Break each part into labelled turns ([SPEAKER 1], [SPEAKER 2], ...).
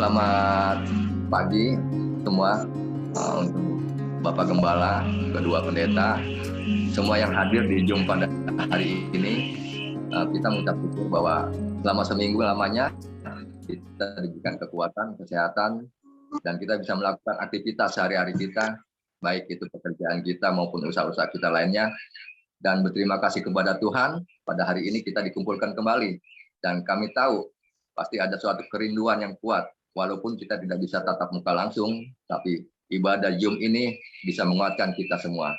[SPEAKER 1] Selamat pagi semua, untuk Bapak Gembala, kedua pendeta, semua yang hadir di Zoom pada hari ini. Kita mengucap syukur bahwa selama seminggu lamanya kita diberikan kekuatan, kesehatan, dan kita bisa melakukan aktivitas sehari-hari kita, baik itu pekerjaan kita maupun usaha-usaha kita lainnya. Dan berterima kasih kepada Tuhan, pada hari ini kita dikumpulkan kembali. Dan kami tahu pasti ada suatu kerinduan yang kuat, walaupun kita tidak bisa tatap muka langsung, tapi ibadah Zoom ini bisa menguatkan kita semua.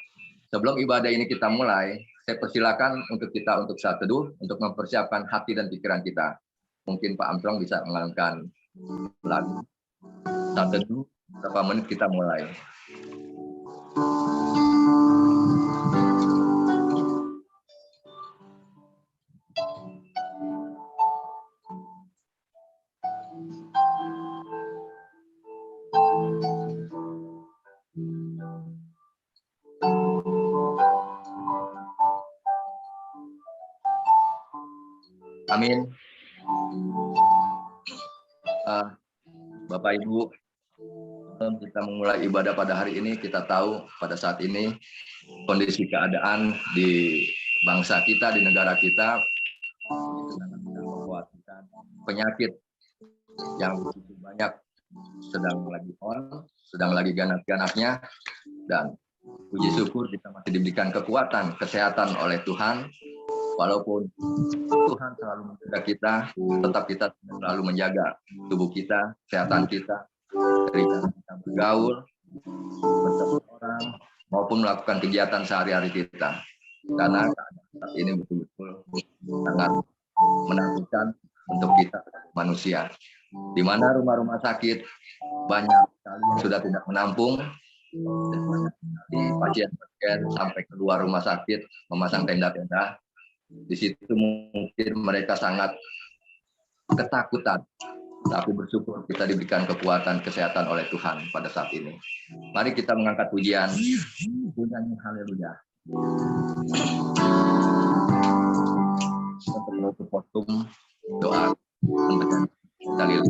[SPEAKER 1] Sebelum ibadah ini kita mulai, saya persilakan untuk kita untuk saat teduh, untuk mempersiapkan hati dan pikiran kita. Mungkin Pak Amstrong bisa mengalami lagu saat teduh, berapa menit kita mulai. Amin. Bapak Ibu, kita memulai ibadah pada hari ini, kita tahu pada saat ini kondisi keadaan di bangsa kita, di negara kita, sedang mengkhawatirkan penyakit yang begitu banyak sedang lagi ganas-ganasnya, dan puji syukur kita masih diberikan kekuatan, kesehatan oleh Tuhan. Walaupun Tuhan selalu menjaga kita, tetap kita selalu menjaga tubuh kita, kesehatan kita, dari kita bergaul, bertemu orang, maupun melakukan kegiatan sehari-hari kita. Karena saat ini betul-betul sangat menakutkan untuk kita manusia. Di mana rumah-rumah sakit banyak sekali yang sudah tidak menampung, dan banyak sekali pasien-pasien sampai keluar rumah sakit memasang tenda-tenda. Di situ mungkin mereka sangat ketakutan, tapi bersyukur kita diberikan kekuatan kesehatan oleh Tuhan pada saat ini. Mari kita mengangkat pujian, nyanyi haleluya. Untuk menutup kostum doa untuk dalil.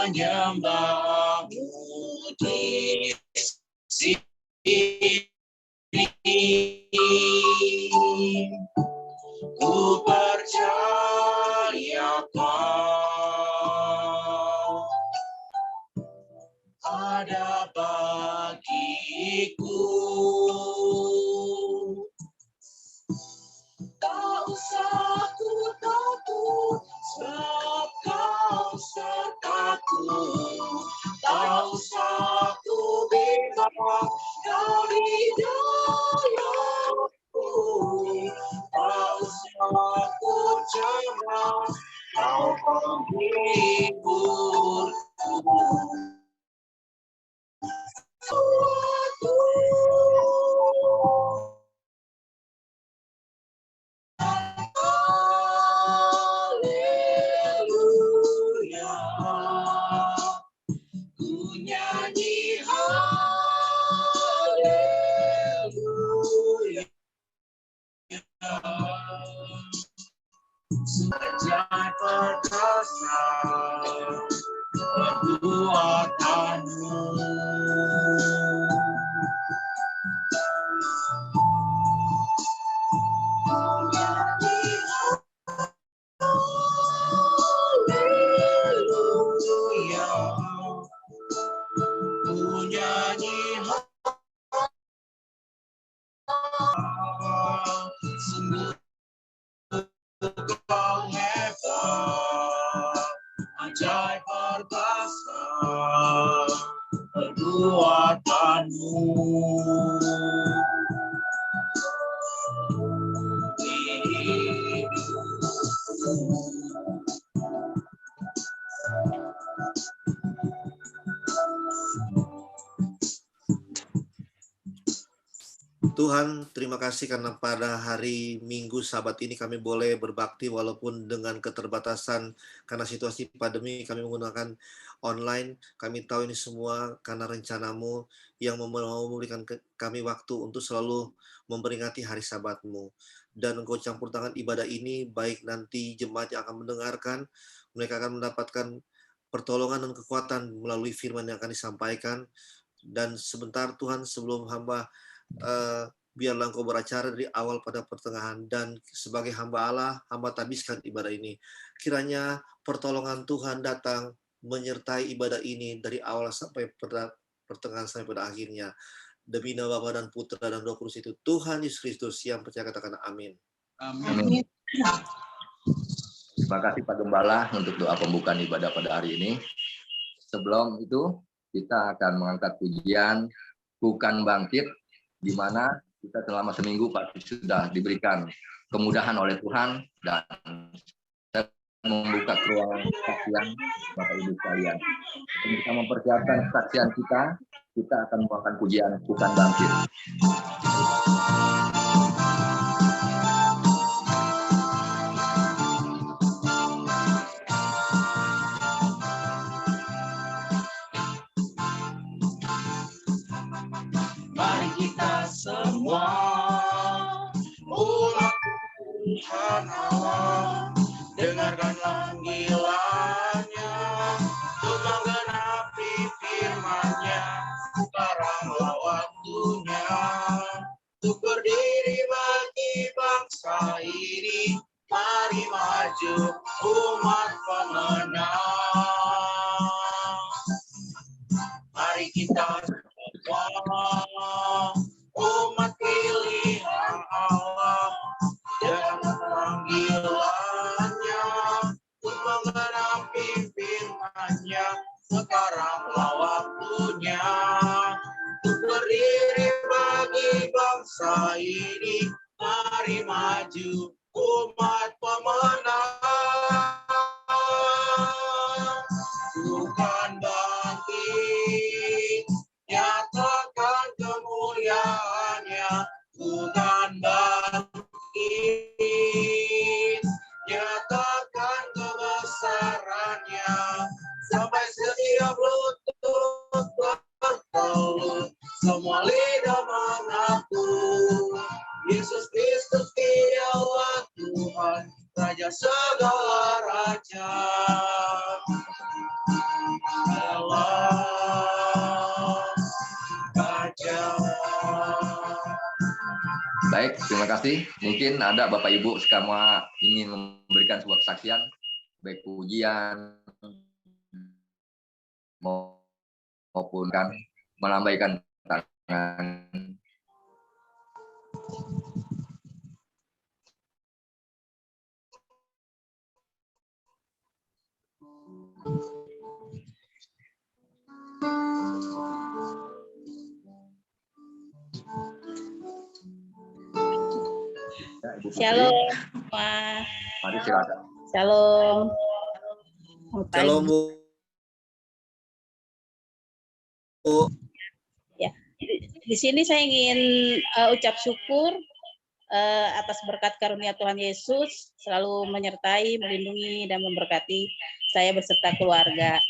[SPEAKER 2] Menyembahmu di sini, ku percaya Kau ada bagiku. Tak usah ku takut, sebab Kau sertaku. Tak usah ku bimbang, Kau di dalamku. Tak usah ku cemas, Kau penghiburku. Haleluya, ku nyanyi haleluya. Sejak perkasa perbuatanmu, haleluya, ku nyanyi sungguh Kau hebat, ajaib perkasa perbuatanmu.
[SPEAKER 3] Tuhan, terima kasih karena pada hari Minggu Sabat ini kami boleh berbakti walaupun dengan keterbatasan karena situasi pandemi kami menggunakan online. Kami tahu ini semua karena rencanamu yang mau memberikan kami waktu untuk selalu memperingati hari Sabat-Mu. Dan Engkau campur tangan ibadah ini, baik nanti jemaat yang akan mendengarkan, mereka akan mendapatkan pertolongan dan kekuatan melalui firman yang akan disampaikan. Dan sebentar Tuhan, sebelum hamba biarlah Engkau beracara dari awal pada pertengahan, dan sebagai hamba Allah, hamba tabiskan ibadah ini. Kiranya pertolongan Tuhan datang menyertai ibadah ini dari awal sampai pada pertengahan sampai pada akhirnya. Demi nama Bapa dan Putra dan Roh Kudus itu Tuhan Yesus Kristus yang percaya, katakan amin.
[SPEAKER 2] Amin.
[SPEAKER 1] Terima kasih Pak Gembala untuk doa pembukaan ibadah pada hari ini. Sebelum itu, kita akan mengangkat pujian Bukan Bangkit, di mana kita selama seminggu pasti sudah diberikan kemudahan oleh Tuhan, dan saya membuka ruangan kesaksian Bapak Ibu sekalian. Untuk kita mempersiapkan kesaksian kita akan membawakan pujian Bukan Bangkit.
[SPEAKER 2] Mari kita semua umat Tuhan Allah, dengarkan panggilannya untuk menggenapi firman-Nya. Sekaranglah waktunya untuk berdiri bagi bangsa ini. Mari maju umat pemenang. Mari kita umat pilihan Allah, dengan panggilannya untuk menggenapi firman-Nya. Sekaranglah waktunya untuk berdiri bagi bangsa ini. Mari maju umat pemenang. Bukan bangkit, nyatakan kemuliaannya. Bukan bangkit, nyatakan kebesarannya. Sampai setiap lutut bertelut, semua lidah mengaku Yesus Kristus dialah Tuhan, Raja segala raja.
[SPEAKER 1] Baik, terima kasih. Mungkin ada Bapak Ibu semua ingin memberikan sebuah kesaksian, baik pujian maupun kan melambaikan tangan. Ya, Ibu Putri.
[SPEAKER 4] Shalom, Pak.
[SPEAKER 1] Mari silakan.
[SPEAKER 4] Shalom.
[SPEAKER 3] Shalom, Bu.
[SPEAKER 4] Ya, di sini saya ingin ucap syukur atas berkat karunia Tuhan Yesus selalu menyertai, melindungi, dan memberkati saya beserta keluarga.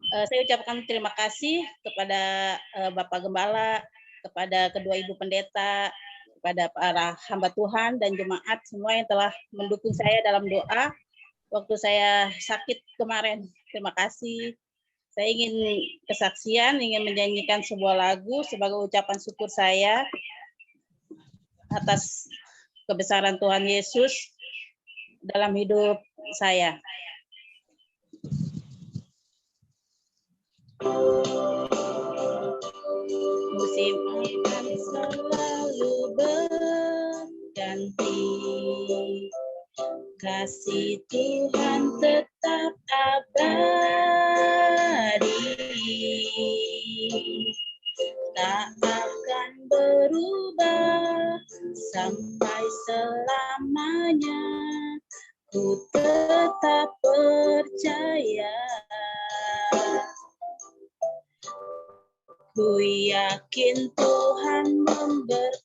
[SPEAKER 4] Saya ucapkan terima kasih kepada Bapak Gembala, kepada kedua Ibu Pendeta, kepada para hamba Tuhan dan jemaat semua yang telah mendukung saya dalam doa waktu saya sakit kemarin. Terima kasih. Saya ingin kesaksian, ingin menyanyikan sebuah lagu sebagai ucapan syukur saya atas kebesaran Tuhan Yesus dalam hidup saya. Musim akan selalu berganti, kasih Tuhan tetap abadi, tak akan berubah sampai selamanya. Ku tetap percaya. Ku yakin Tuhan memberkati.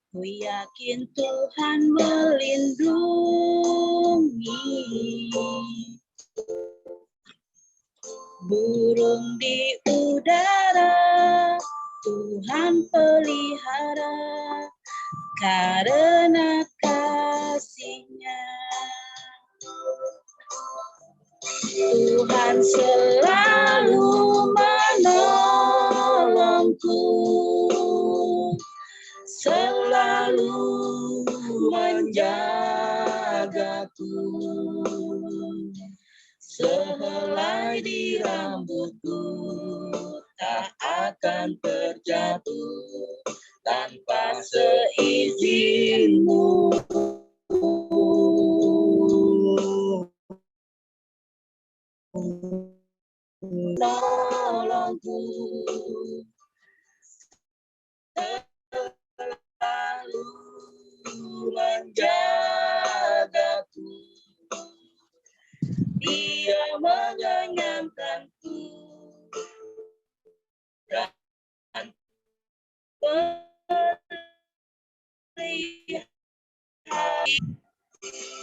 [SPEAKER 4] Ku yakin Tuhan melindungi. Burung di udara Tuhan pelihara karena kasih-Nya. Tuhan selalu menolongku, selalu menjagaku. Sehelai di rambutku tak akan terjatuh tanpa seizinmu. Menolongku, selalu menjagaku. Dia mengenyangkanku dan pelihara.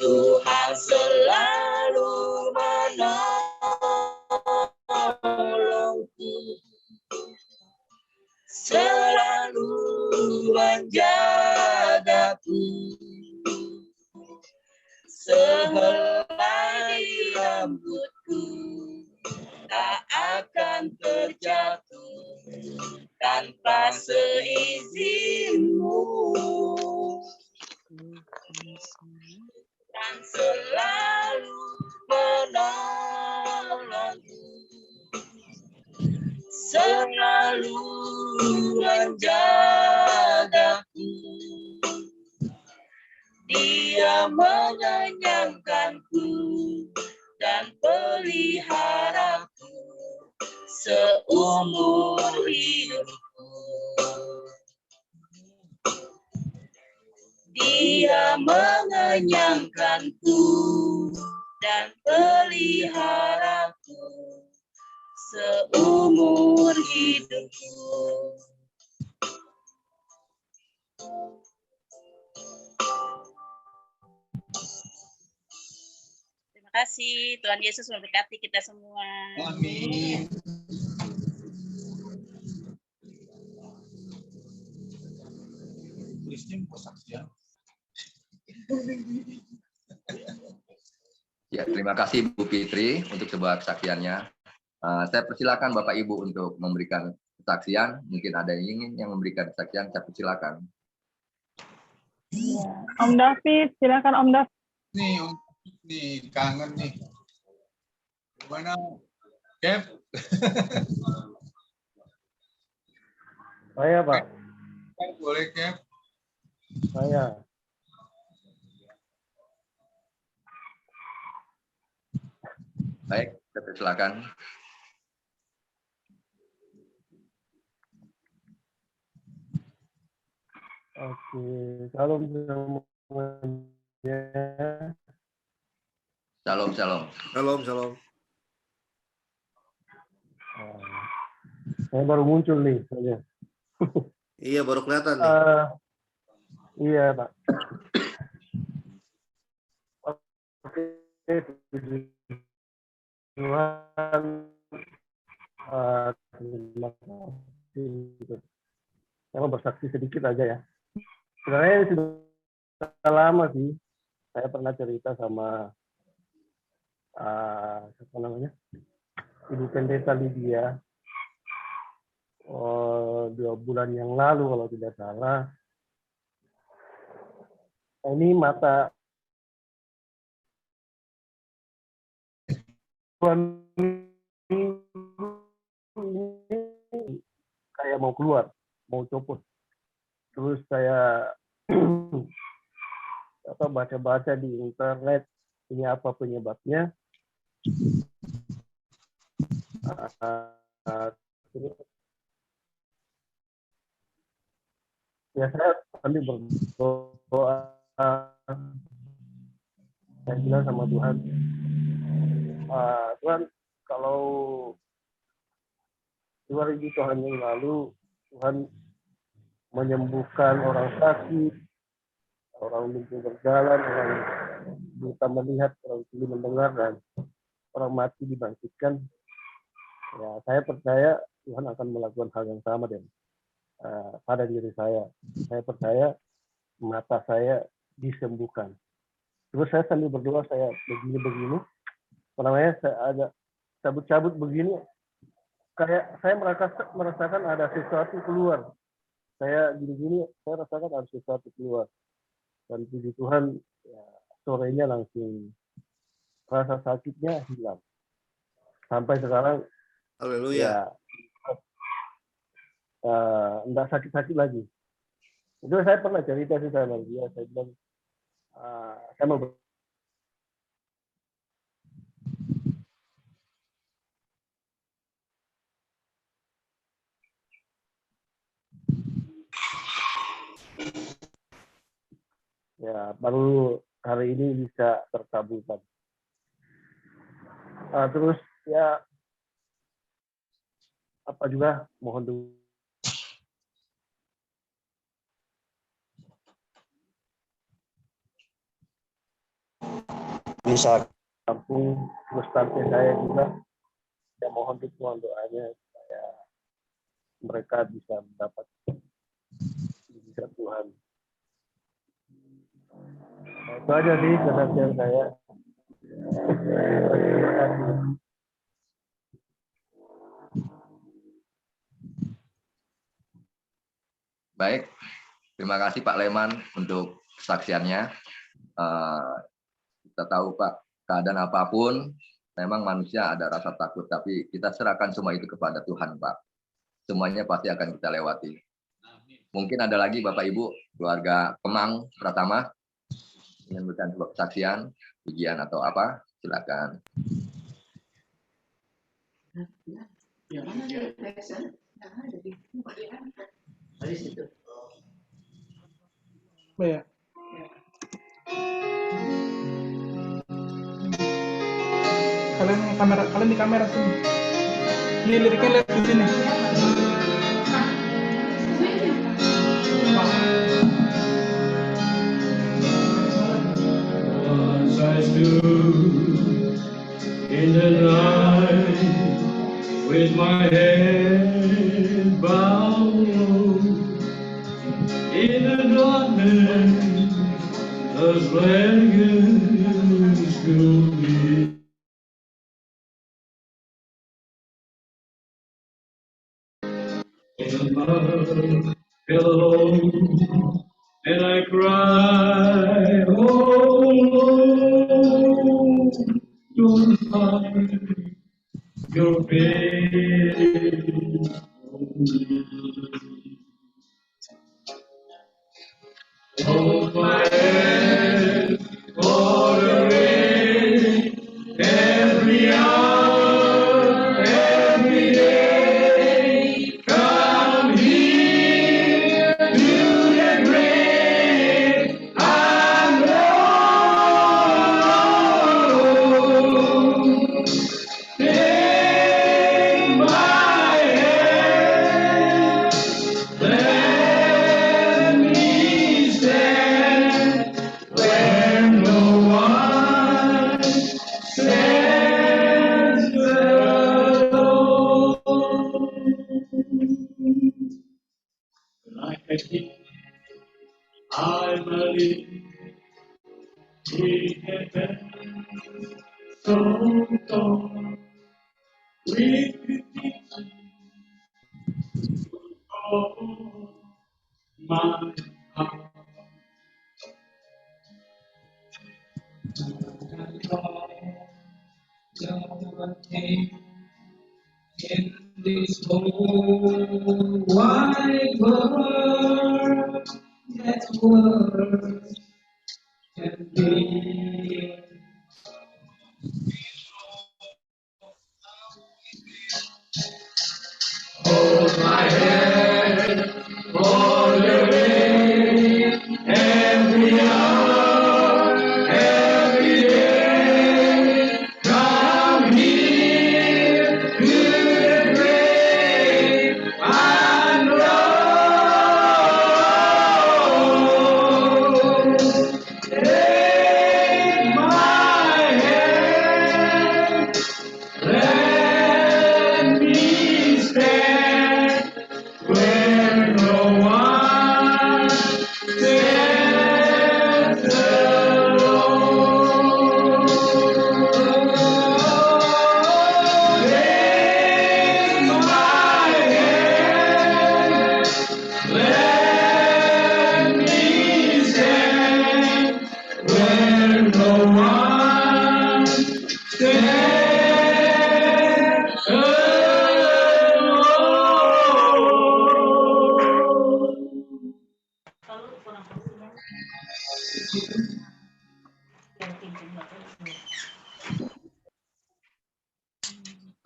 [SPEAKER 4] Tuhan selalu menolongku, selalu menjagaku. Sehelai rambutku tak akan terjatuh tanpa seizinmu. Dan selalu menolongku, selalu menjagaku. Dia mengenyangkanku dan peliharaku seumur hidupku. Dia mengenyangkanku dan peliharaku seumur hidupku. Terima kasih. Tuhan Yesus memberkati kita semua.
[SPEAKER 2] Amin. Tulisnya persaksian.
[SPEAKER 1] Ya, terima kasih Bu Fitri untuk sebuah kesaksiannya. Saya persilakan Bapak Ibu untuk memberikan kesaksian. Mungkin ada yang ingin memberikan kesaksian, saya persilakan.
[SPEAKER 5] Om David, silakan Om David.
[SPEAKER 2] Nih, kangen nih. Gimana, Kev?
[SPEAKER 5] Saya, Pak.
[SPEAKER 2] Boleh, Kev?
[SPEAKER 5] Saya.
[SPEAKER 1] Baik, saya persilakan.
[SPEAKER 5] Oke, salam semuanya.
[SPEAKER 1] Shalom, shalom.
[SPEAKER 3] Shalom, shalom.
[SPEAKER 5] Saya baru muncul nih.
[SPEAKER 3] Iya, baru kelihatan nih.
[SPEAKER 5] Iya, Pak. Oke, Tuhan, terima kasih. Saya mau bersaksi sedikit aja ya. Sebenarnya sudah lama sih. Saya pernah cerita sama siapa namanya, Ibu Pendeta Lydia 2 bulan yang lalu kalau tidak salah. Ini mata ini kayak mau keluar, mau copot. Terus saya baca-baca di internet ini apa penyebabnya. Ya saya sambil berdoa, saya bilang sama Tuhan, Tuhan kalau 2000 tahun yang lalu Tuhan menyembuhkan orang sakit, orang lumpuh berjalan, orang buta melihat, orang tuli mendengar, dan orang mati dibangkitkan. Ya, saya percaya Tuhan akan melakukan hal yang sama dan pada diri saya. Saya percaya mata saya disembuhkan. Terus saya sambil berdoa, saya begini, namanya saya ada cabut-cabut begini, kayak saya merasakan ada sesuatu keluar. Saya gini-gini, saya rasakan ada sesuatu keluar. Dan puji Tuhan, ya, sorenya langsung rasa sakitnya hilang. Sampai sekarang,
[SPEAKER 3] Haleluya.
[SPEAKER 5] ya, enggak sakit-sakit lagi. Itu saya pernah cerita sih sama dia, saya bilang, saya mau ya baru hari ini bisa terkabulkan. Terus ya apa juga mohon dulu bisa kampung terus tante saya juga, ya mohon dukungan doanya supaya mereka bisa mendapat bisa Tuhan. Nah, itu aja sih kesaksian saya. Terima kasih.
[SPEAKER 1] Baik, terima kasih Pak Leman untuk kesaksiannya. Kita tahu Pak, keadaan apapun, memang manusia ada rasa takut, tapi kita serahkan semua itu kepada Tuhan Pak. Semuanya pasti akan kita lewati. Mungkin ada lagi Bapak Ibu, keluarga Kemang Pratama, ingin memberikan sebuah kesaksian, ujian atau apa, silakan.
[SPEAKER 6] Ya. Kalian di kamera sini. Ini liriknya lihat di sini.
[SPEAKER 7] Once I stood in the night with my head bowed low in the darkness, the blankets could be. In my pillow, and I cry, oh Lord, don't hide your face from me. Hold my hand for the rain every hour, every day. Come here to the grave. I'm alone. Take my hand. Let me stand where no one stands alone. Like a king, I believe in heaven, so tall, with the teaching of my heart. In this whole wide world, that world can be. Hold my hand, hold the rain, every hour, every day. Come here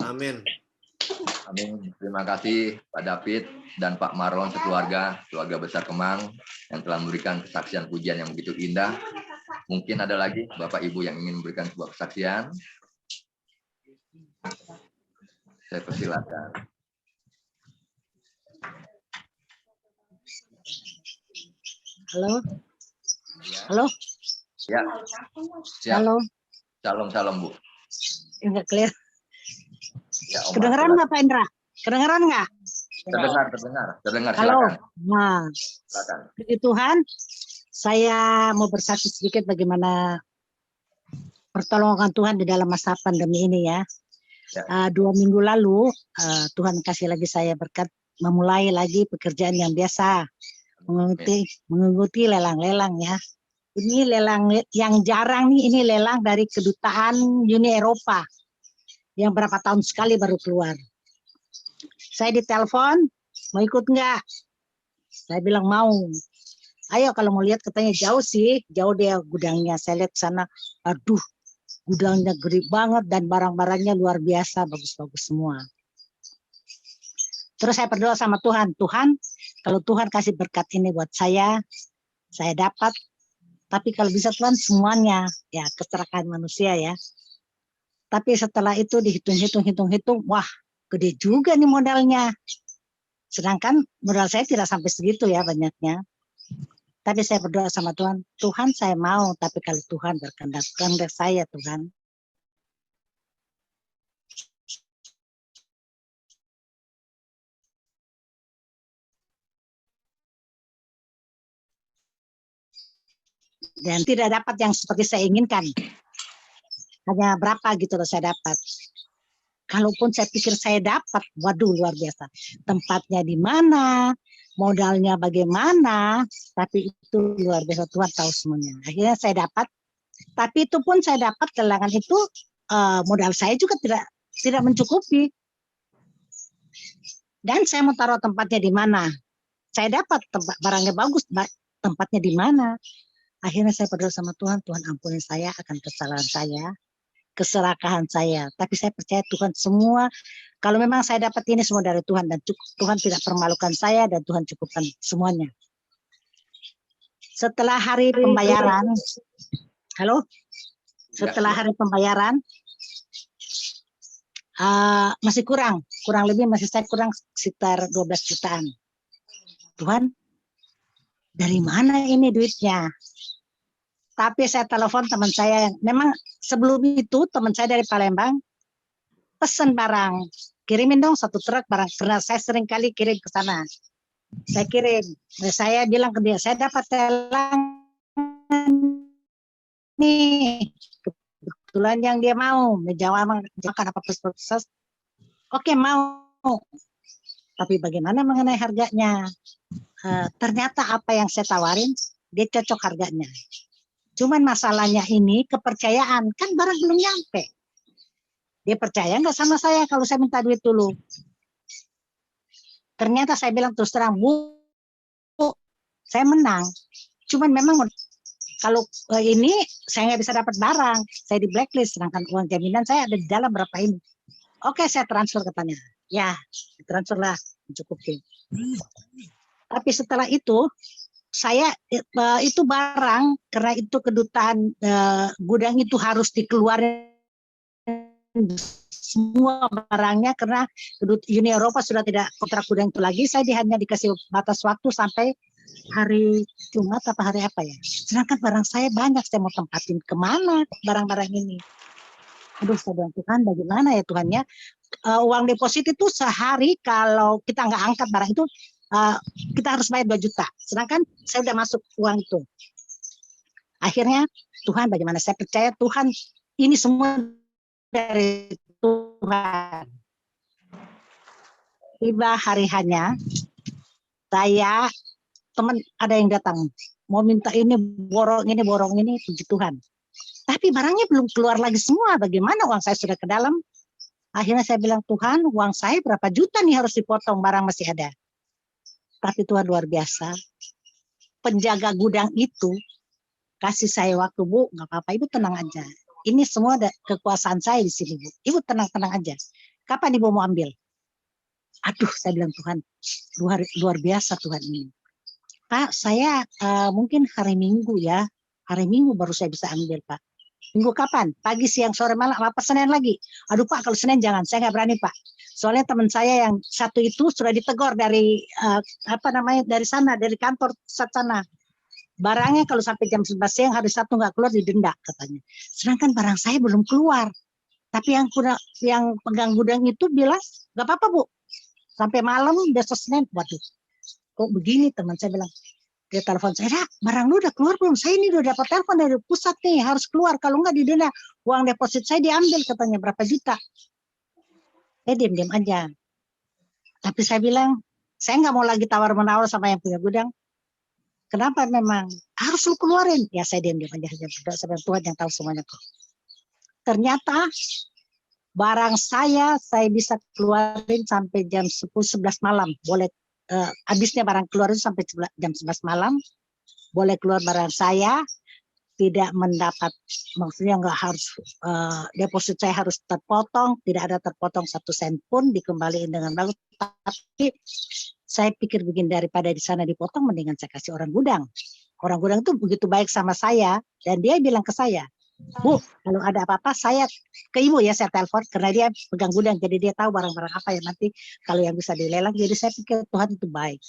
[SPEAKER 3] Amin.
[SPEAKER 1] Amin. Terima kasih Pak David dan Pak Marlon sekeluarga, keluarga besar Kemang yang telah memberikan kesaksian pujian yang begitu indah. Mungkin ada lagi Bapak Ibu yang ingin memberikan sebuah kesaksian. Saya persilakan.
[SPEAKER 8] Halo. Halo.
[SPEAKER 1] Ya. Siap.
[SPEAKER 8] Halo.
[SPEAKER 1] Salam Bu.
[SPEAKER 8] Enggak clear.
[SPEAKER 1] Ya, Om
[SPEAKER 8] Kedengeran
[SPEAKER 1] Marcel.
[SPEAKER 8] nggak Pak Indra? Kedengeran nggak?
[SPEAKER 1] Terdengar.
[SPEAKER 8] Halo.
[SPEAKER 1] Silakan.
[SPEAKER 8] Nah,
[SPEAKER 1] Silakan.
[SPEAKER 8] puji Tuhan, saya mau bersaksi sedikit bagaimana pertolongan Tuhan di dalam masa pandemi ini ya.
[SPEAKER 1] Ya.
[SPEAKER 8] 2 minggu lalu Tuhan kasih lagi saya berkat memulai lagi pekerjaan yang biasa, mengikuti lelang-lelang ya. Ini lelang yang jarang nih, ini lelang dari kedutaan Uni Eropa yang berapa tahun sekali baru keluar. Saya ditelepon, mau ikut nggak? Saya bilang mau. Ayo kalau mau lihat, katanya jauh sih, jauh dia gudangnya. Saya lihat sana, aduh, gudangnya gede banget dan barang-barangnya luar biasa, bagus-bagus semua. Terus saya berdoa sama Tuhan, Tuhan, kalau Tuhan kasih berkat ini buat saya dapat. Tapi kalau bisa Tuhan semuanya, ya keserakahan manusia ya. Tapi setelah itu dihitung-hitung, wah gede juga nih modalnya. Sedangkan modal saya tidak sampai segitu ya banyaknya. Tapi saya berdoa sama Tuhan, Tuhan saya mau, tapi kalau Tuhan berkehendak saya Tuhan. Dan tidak dapat yang seperti saya inginkan. Hanya berapa gitu loh saya dapat. Kalaupun saya pikir saya dapat, waduh luar biasa. Tempatnya di mana, modalnya bagaimana, tapi itu luar biasa, Tuhan tahu semuanya. Akhirnya saya dapat, tapi itu pun saya dapat lelangan itu modal saya juga tidak mencukupi. Dan saya mau taruh tempatnya di mana. Saya dapat tempat barangnya bagus, tempatnya di mana. Akhirnya saya berdoa sama Tuhan, Tuhan ampuni saya akan kesalahan saya, keserakahan saya. Tapi saya percaya Tuhan semua, kalau memang saya dapat ini semua dari Tuhan, dan Tuhan tidak permalukan saya, dan Tuhan cukupkan semuanya. Setelah hari pembayaran, setelah hari pembayaran, masih kurang lebih masih saya kurang sekitar 12 jutaan. Tuhan, dari mana ini duitnya? Tapi saya telepon teman saya yang memang sebelum itu teman saya dari Palembang pesan barang, kirimin dong 1 truk barang, karena saya sering kali kirim ke sana. Saya kirim, saya bilang ke dia, saya dapat lelang nih, kebetulan yang dia mau menjawab apa proses. Oke mau, tapi bagaimana mengenai harganya? Ternyata apa yang saya tawarin dia cocok harganya. Cuman masalahnya ini kepercayaan, kan barang belum nyampe. Dia percaya nggak sama saya kalau saya minta duit dulu? Ternyata saya bilang terus terang, Bu, saya menang. Cuman memang kalau ini saya nggak bisa dapat barang, saya di blacklist, sedangkan uang jaminan saya ada di dalam berapa ini. Oke, saya transfer katanya. Ya, transfer lah, mencukupi. Tapi setelah itu, saya itu barang, karena itu kedutaan gudang itu harus dikeluarin semua barangnya, karena Uni Eropa sudah tidak kontrak gudang itu lagi. Saya hanya dikasih batas waktu sampai hari Jumat apa hari apa ya. Sedangkan barang saya banyak, saya mau tempatin kemana barang-barang ini. Aduh, saya bilang, Tuhan bagaimana ya Tuhan ya. Uang deposit itu sehari kalau kita nggak angkat barang itu, kita harus bayar 2 juta. Sedangkan saya udah masuk uang itu. Akhirnya Tuhan bagaimana, saya percaya Tuhan ini semua dari Tuhan. Tiba hari hanya, saya teman ada yang datang mau minta ini borong ini, puji Tuhan. Tapi barangnya belum keluar lagi semua. Bagaimana, uang saya sudah ke dalam. Akhirnya saya bilang, Tuhan uang saya berapa juta nih harus dipotong, barang masih ada. Tapi Tuhan luar biasa. Penjaga gudang itu kasih saya waktu, Bu, nggak apa-apa, Ibu tenang aja. Ini semua ada kekuasaan saya di sini, Bu. Ibu tenang-tenang aja. Kapan Ibu mau ambil? Aduh, saya bilang Tuhan, luar biasa Tuhan ini. Pak, saya mungkin hari Minggu ya. Hari Minggu baru saya bisa ambil, Pak. Minggu kapan? Pagi, siang, sore, malam, apa Senin lagi? Aduh Pak, kalau Senin jangan, saya nggak berani Pak. Soalnya teman saya yang satu itu sudah ditegur dari dari sana, dari kantor sana. Barangnya kalau sampai jam 11 siang hari Sabtu nggak keluar didenda katanya. Sedangkan barang saya belum keluar. Tapi yang pegang gudang itu bilang nggak apa-apa Bu. Sampai malam besok Senin, waduh, kok begini teman saya bilang. Dia telepon saya, barang lu udah keluar belum? Saya ini udah dapat telepon dari pusat nih, harus keluar. Kalau nggak didenda, uang deposit saya diambil katanya berapa juta. Saya diam-diam aja. Tapi saya bilang, saya nggak mau lagi tawar-menawar sama yang punya gudang. Kenapa memang? Harus lu keluarin. Ya saya diam-diam aja. Sampai Tuhan yang tahu semuanya kok. Ternyata barang saya bisa keluarin sampai jam 10-11 malam. Boleh habisnya barang keluar itu sampai jam 11 malam. Boleh keluar barang saya, tidak mendapat, maksudnya nggak harus deposit saya harus terpotong, tidak ada terpotong 1 sen pun, dikembalikan dengan bagus. Tapi saya pikir begini, daripada di sana dipotong, mendingan saya kasih orang gudang. Orang gudang itu begitu baik sama saya, dan dia bilang ke saya, Bu, kalau ada apa-apa saya ke Ibu ya, saya telepon karena dia pegang gudang, jadi dia tahu barang-barang apa yang nanti kalau yang bisa dilelang. Jadi saya pikir Tuhan itu baik.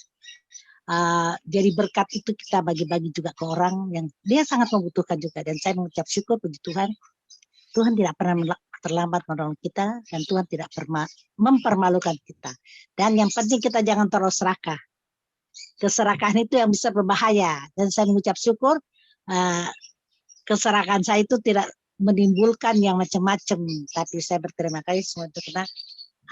[SPEAKER 8] Jadi berkat itu kita bagi-bagi juga ke orang yang dia sangat membutuhkan juga. Dan saya mengucap syukur puji Tuhan. Tuhan tidak pernah terlambat menolong kita dan Tuhan tidak pernah mempermalukan kita. Dan yang penting kita jangan terlalu serakah. Keserakahan itu yang bisa berbahaya. Dan saya mengucap syukur. Keserakan saya itu tidak menimbulkan yang macam-macam, tapi saya berterima kasih semua itu karena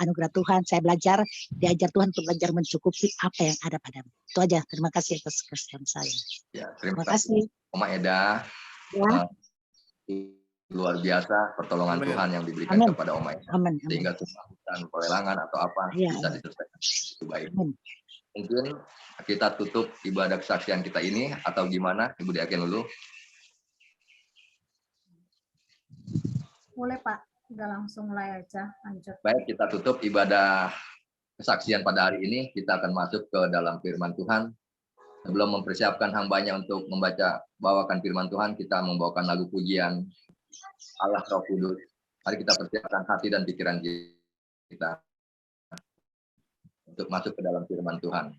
[SPEAKER 8] anugerah Tuhan. Saya belajar, diajar Tuhan untuk belajar mencukupi apa yang ada padamu. Itu aja. Terima kasih atas kesempatan saya.
[SPEAKER 1] Ya, terima kasih, Oma Eda.
[SPEAKER 8] Ya.
[SPEAKER 1] Luar biasa pertolongan
[SPEAKER 3] Amen.
[SPEAKER 1] Tuhan yang diberikan
[SPEAKER 8] Amen.
[SPEAKER 1] kepada Oma Eda.
[SPEAKER 8] Amen.
[SPEAKER 1] Sehingga kesulitan pelelangan atau apa
[SPEAKER 8] Ya.
[SPEAKER 1] bisa diselesaikan. Itu baik.
[SPEAKER 8] Amen.
[SPEAKER 1] Mungkin kita tutup ibadah kesaksian kita ini atau gimana, Ibu Diaken dulu?
[SPEAKER 9] Boleh Pak, udah langsung mulai aja, lanjut.
[SPEAKER 1] Baik, kita tutup ibadah kesaksian pada hari ini. Kita akan masuk ke dalam firman Tuhan. Sebelum mempersiapkan hambanya untuk bawakan firman Tuhan, kita membawakan lagu pujian Allah Roh Kudus. Mari kita persiapkan hati dan pikiran kita untuk masuk ke dalam firman Tuhan.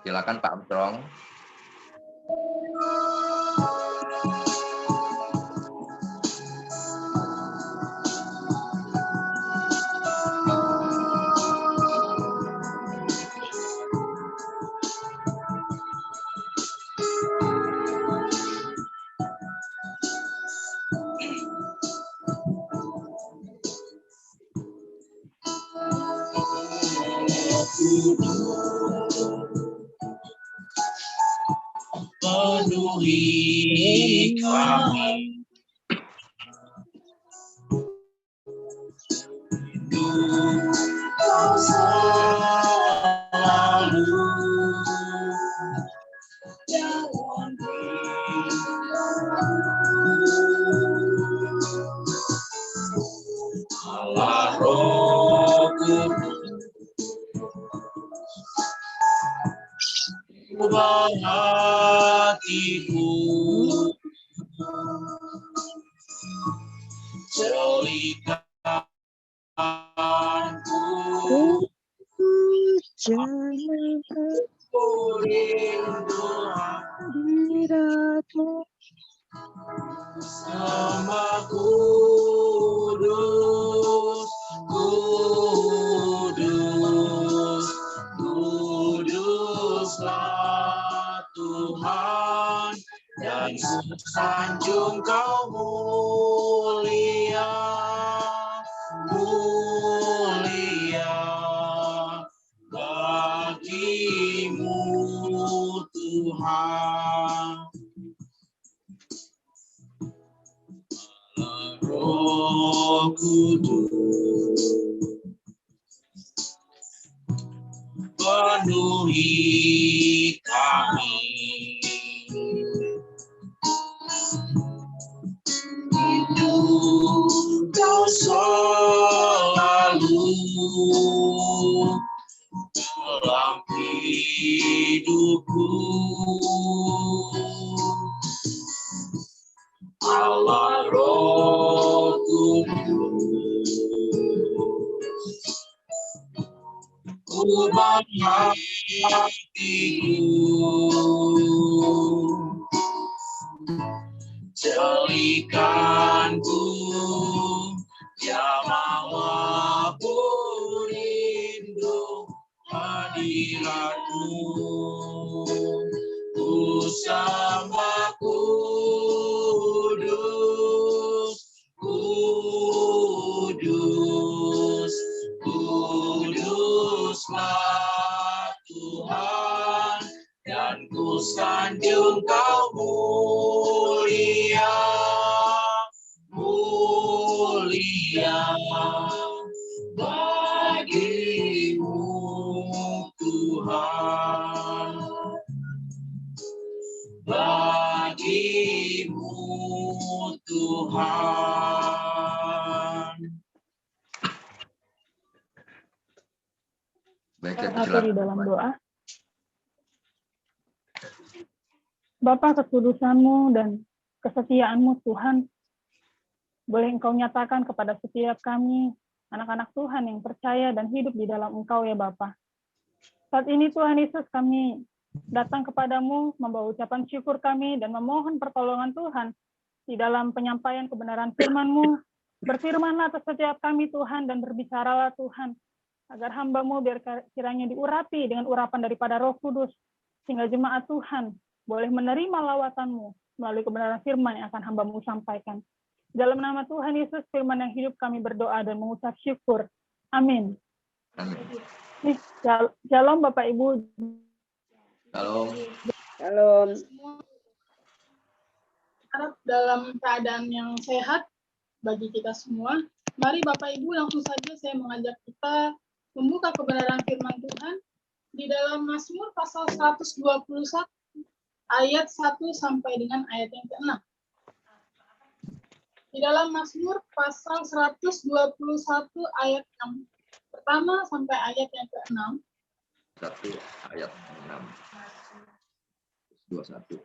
[SPEAKER 1] Silakan Pak Armstrong.
[SPEAKER 7] Penuhi kami Kau selalu dalam Allah Roh Kudus, ubah hatiku, jadikanku rindu sama kudus, kudus, kuduslah Tuhan, dan sanjung Kau mulia, mulia bagimu Tuhan. Roh Kudus, penuhi kami, hidup Kau selalu lubang hatiku. Jalikanku Yamawaku rindu hadiratmu. Ku sembah kudus, kudus, kuduslah Tuhan, dan ku sanjung Kau mulia, mulia bagimu Tuhan, bagimu Tuhan.
[SPEAKER 1] Baik,
[SPEAKER 10] Aku di
[SPEAKER 1] silakan.
[SPEAKER 10] dalam doa. Bapa, kekudusan-Mu dan kesetiaan-Mu Tuhan, boleh Engkau nyatakan kepada setiap kami, anak-anak Tuhan yang percaya dan hidup di dalam Engkau ya Bapa. Saat ini Tuhan Yesus, kami datang kepadamu, membawa ucapan syukur kami dan memohon pertolongan Tuhan di dalam penyampaian kebenaran firman-Mu. Berfirmanlah atas setiap kami Tuhan, dan berbicaralah Tuhan, agar hamba-Mu biar kiranya diurapi dengan urapan daripada Roh Kudus, sehingga jemaat Tuhan boleh menerima lawatan-Mu melalui kebenaran firman yang akan hamba-Mu sampaikan. Dalam nama Tuhan Yesus, firman yang hidup, kami berdoa dan mengucap syukur. Amin.
[SPEAKER 1] Amin.
[SPEAKER 10] Shalom Bapak Ibu.
[SPEAKER 1] Shalom.
[SPEAKER 11] Shalom.
[SPEAKER 9] Harap dalam keadaan yang sehat bagi kita semua. Mari Bapak Ibu, langsung saja saya mengajak kita membuka kebenaran firman Tuhan di dalam Mazmur pasal 121 ayat 1 sampai dengan ayat yang ke-6. Di dalam Mazmur pasal 121 ayat 6 pertama sampai ayat yang ke-6.
[SPEAKER 1] 1 ayat 6. 21.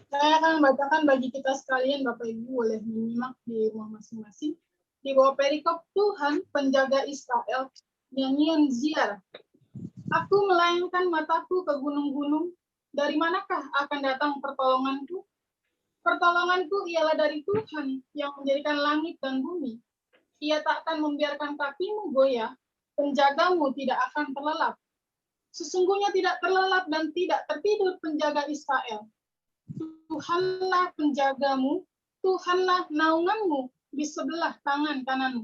[SPEAKER 9] Saya akan membacakan bagi kita sekalian, Bapak Ibu boleh menyimak di rumah masing-masing. Di bawah perikop Tuhan, penjaga Israel, nyanyian ziarah. Aku melayangkan mataku ke gunung-gunung, dari manakah akan datang pertolonganku? Pertolonganku ialah dari Tuhan yang menjadikan langit dan bumi. Ia tak akan membiarkan kakimu goyah, penjagamu tidak akan terlelap. Sesungguhnya tidak terlelap dan tidak tertidur penjaga Israel. Tuhanlah penjagamu, Tuhanlah naunganmu di sebelah tangan kananmu.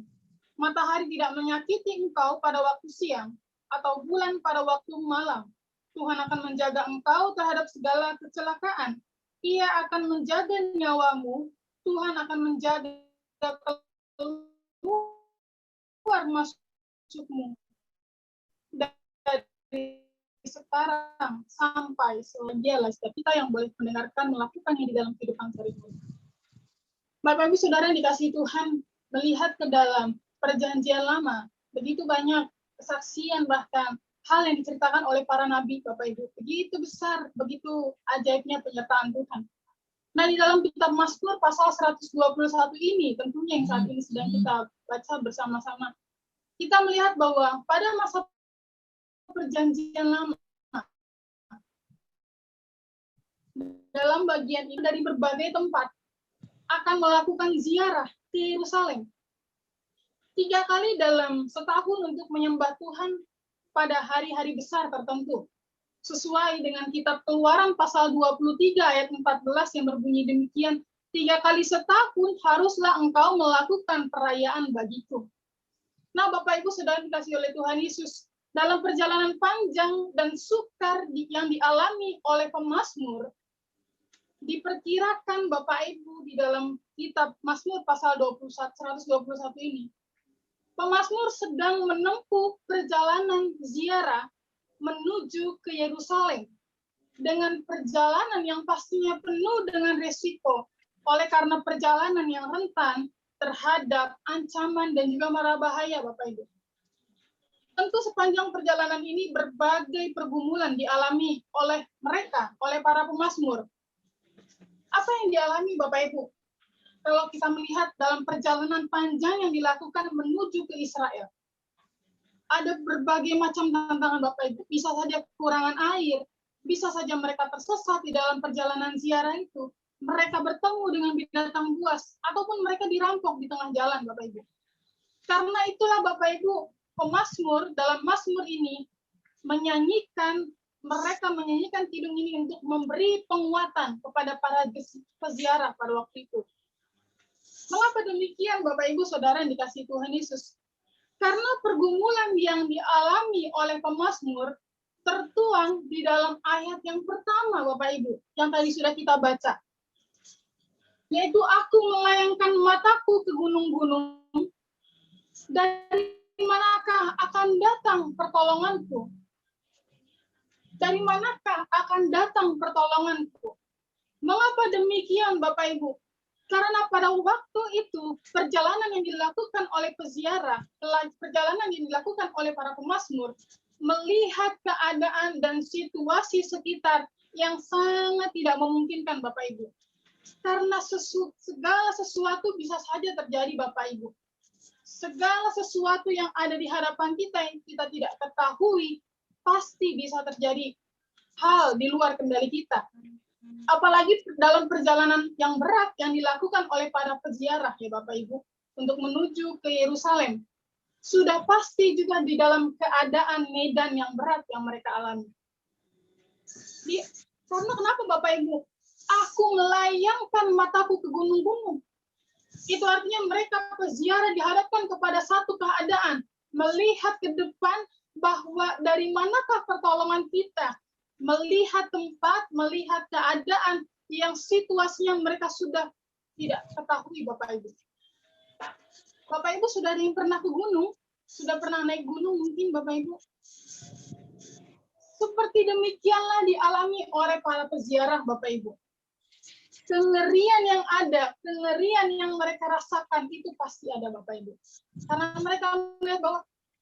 [SPEAKER 9] Matahari tidak menyakiti engkau pada waktu siang, atau bulan pada waktu malam. Tuhan akan menjaga engkau terhadap segala kecelakaan. Ia akan menjaga nyawamu, Tuhan akan menjaga keluar masukmu dari sekarang sampai selama setiap kita yang boleh mendengarkan melakukannya di dalam kehidupan sehari-hari. Bapak Ibu Saudara yang dikasihi Tuhan, melihat ke dalam perjanjian lama, begitu banyak kesaksian bahkan hal yang diceritakan oleh para nabi, Bapak Ibu, begitu besar, begitu ajaibnya penyertaan Tuhan. Nah, di dalam kitab Mazmur pasal 121 ini, tentunya yang saat ini sedang kita baca bersama-sama, kita melihat bahwa pada masa perjanjian lama, dalam bagian ini dari berbagai tempat akan melakukan ziarah ke Yerusalem. 3 kali dalam setahun untuk menyembah Tuhan pada hari-hari besar tertentu. Sesuai dengan kitab Keluaran pasal 23 ayat 14 yang berbunyi demikian, 3 kali setahun haruslah engkau melakukan perayaan bagiku. Nah, Bapak Ibu Saudara dikasihi oleh Tuhan Yesus, dalam perjalanan panjang dan sukar yang dialami oleh pemazmur, diperkirakan Bapak Ibu di dalam kitab Mazmur pasal 121 ini, pemazmur sedang menempuh perjalanan ziarah menuju ke Yerusalem dengan perjalanan yang pastinya penuh dengan risiko oleh karena perjalanan yang rentan terhadap ancaman dan juga mara bahaya, Bapak Ibu. Tentu sepanjang perjalanan ini berbagai pergumulan dialami oleh mereka, oleh para pemazmur. Apa yang dialami Bapak Ibu? Kalau kita melihat dalam perjalanan panjang yang dilakukan menuju ke Israel. ada berbagai macam tantangan Bapak Ibu. Bisa saja kekurangan air, bisa saja mereka tersesat di dalam perjalanan ziarah itu. Mereka bertemu dengan binatang buas, ataupun mereka dirampok di tengah jalan Bapak Ibu. Karena itulah Bapak Ibu, pemazmur dalam mazmur ini mereka menyanyikan kidung ini untuk memberi penguatan kepada para peziarah pada waktu itu. Mengapa demikian Bapak Ibu Saudara yang dikasihi Tuhan Yesus? Karena pergumulan yang dialami oleh pemazmur tertuang di dalam ayat yang pertama Bapak Ibu, yang tadi sudah kita baca. Yaitu aku melayangkan mataku ke gunung-gunung, dari manakah akan datang pertolonganku? Dari manakah akan datang pertolonganku? Mengapa demikian Bapak Ibu? Karena pada waktu itu perjalanan yang dilakukan oleh peziarah, perjalanan yang dilakukan oleh para pemazmur, melihat keadaan dan situasi sekitar yang sangat tidak memungkinkan Bapak Ibu. Karena segala sesuatu bisa saja terjadi Bapak Ibu. Segala sesuatu yang ada di hadapan kita yang kita tidak ketahui, pasti bisa terjadi hal di luar kendali kita. Apalagi dalam perjalanan yang berat yang dilakukan oleh para peziarah ya Bapak Ibu untuk menuju ke Yerusalem. Sudah pasti juga di dalam keadaan medan yang berat yang mereka alami. Karena kenapa Bapak Ibu? Aku melayangkan mataku ke gunung-gunung. Itu artinya mereka peziarah dihadapkan kepada satu keadaan. Melihat ke depan bahwa dari manakah pertolongan kita. Melihat tempat, melihat keadaan yang situasinya mereka sudah tidak ketahui Bapak Ibu. Bapak Ibu sudah ada yang pernah ke gunung? Sudah pernah naik gunung mungkin Bapak Ibu? Seperti demikianlah dialami oleh para peziarah Bapak Ibu. Kengerian yang ada, kengerian yang mereka rasakan itu pasti ada Bapak Ibu. Karena mereka melihat bahwa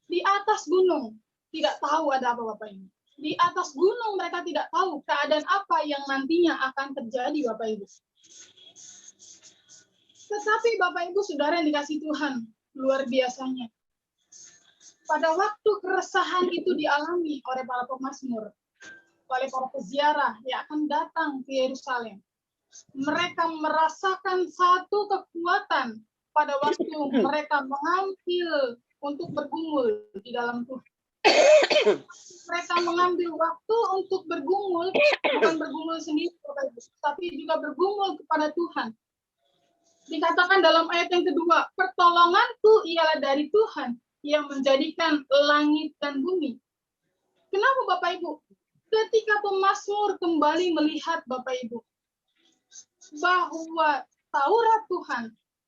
[SPEAKER 9] di atas gunung tidak tahu ada apa Bapak Ibu. Di atas gunung mereka tidak tahu keadaan apa yang nantinya akan terjadi Bapak Ibu. Tetapi Bapak Ibu Saudara yang dikasihi Tuhan, luar biasanya. Pada waktu keresahan itu dialami oleh para pemazmur, oleh para peziarah yang akan datang ke Yerusalem. Mereka merasakan satu kekuatan pada waktu mereka mengambil untuk bergumul di dalam Tuhan. Mereka mengambil waktu untuk bergumul, bukan bergumul sendiri, tapi juga bergumul kepada Tuhan. Dikatakan dalam ayat yang kedua, pertolonganku ialah dari Tuhan yang menjadikan langit dan bumi. Kenapa Bapak Ibu? Ketika pemazmur kembali melihat Bapak Ibu, bahwa Taurat Tuhan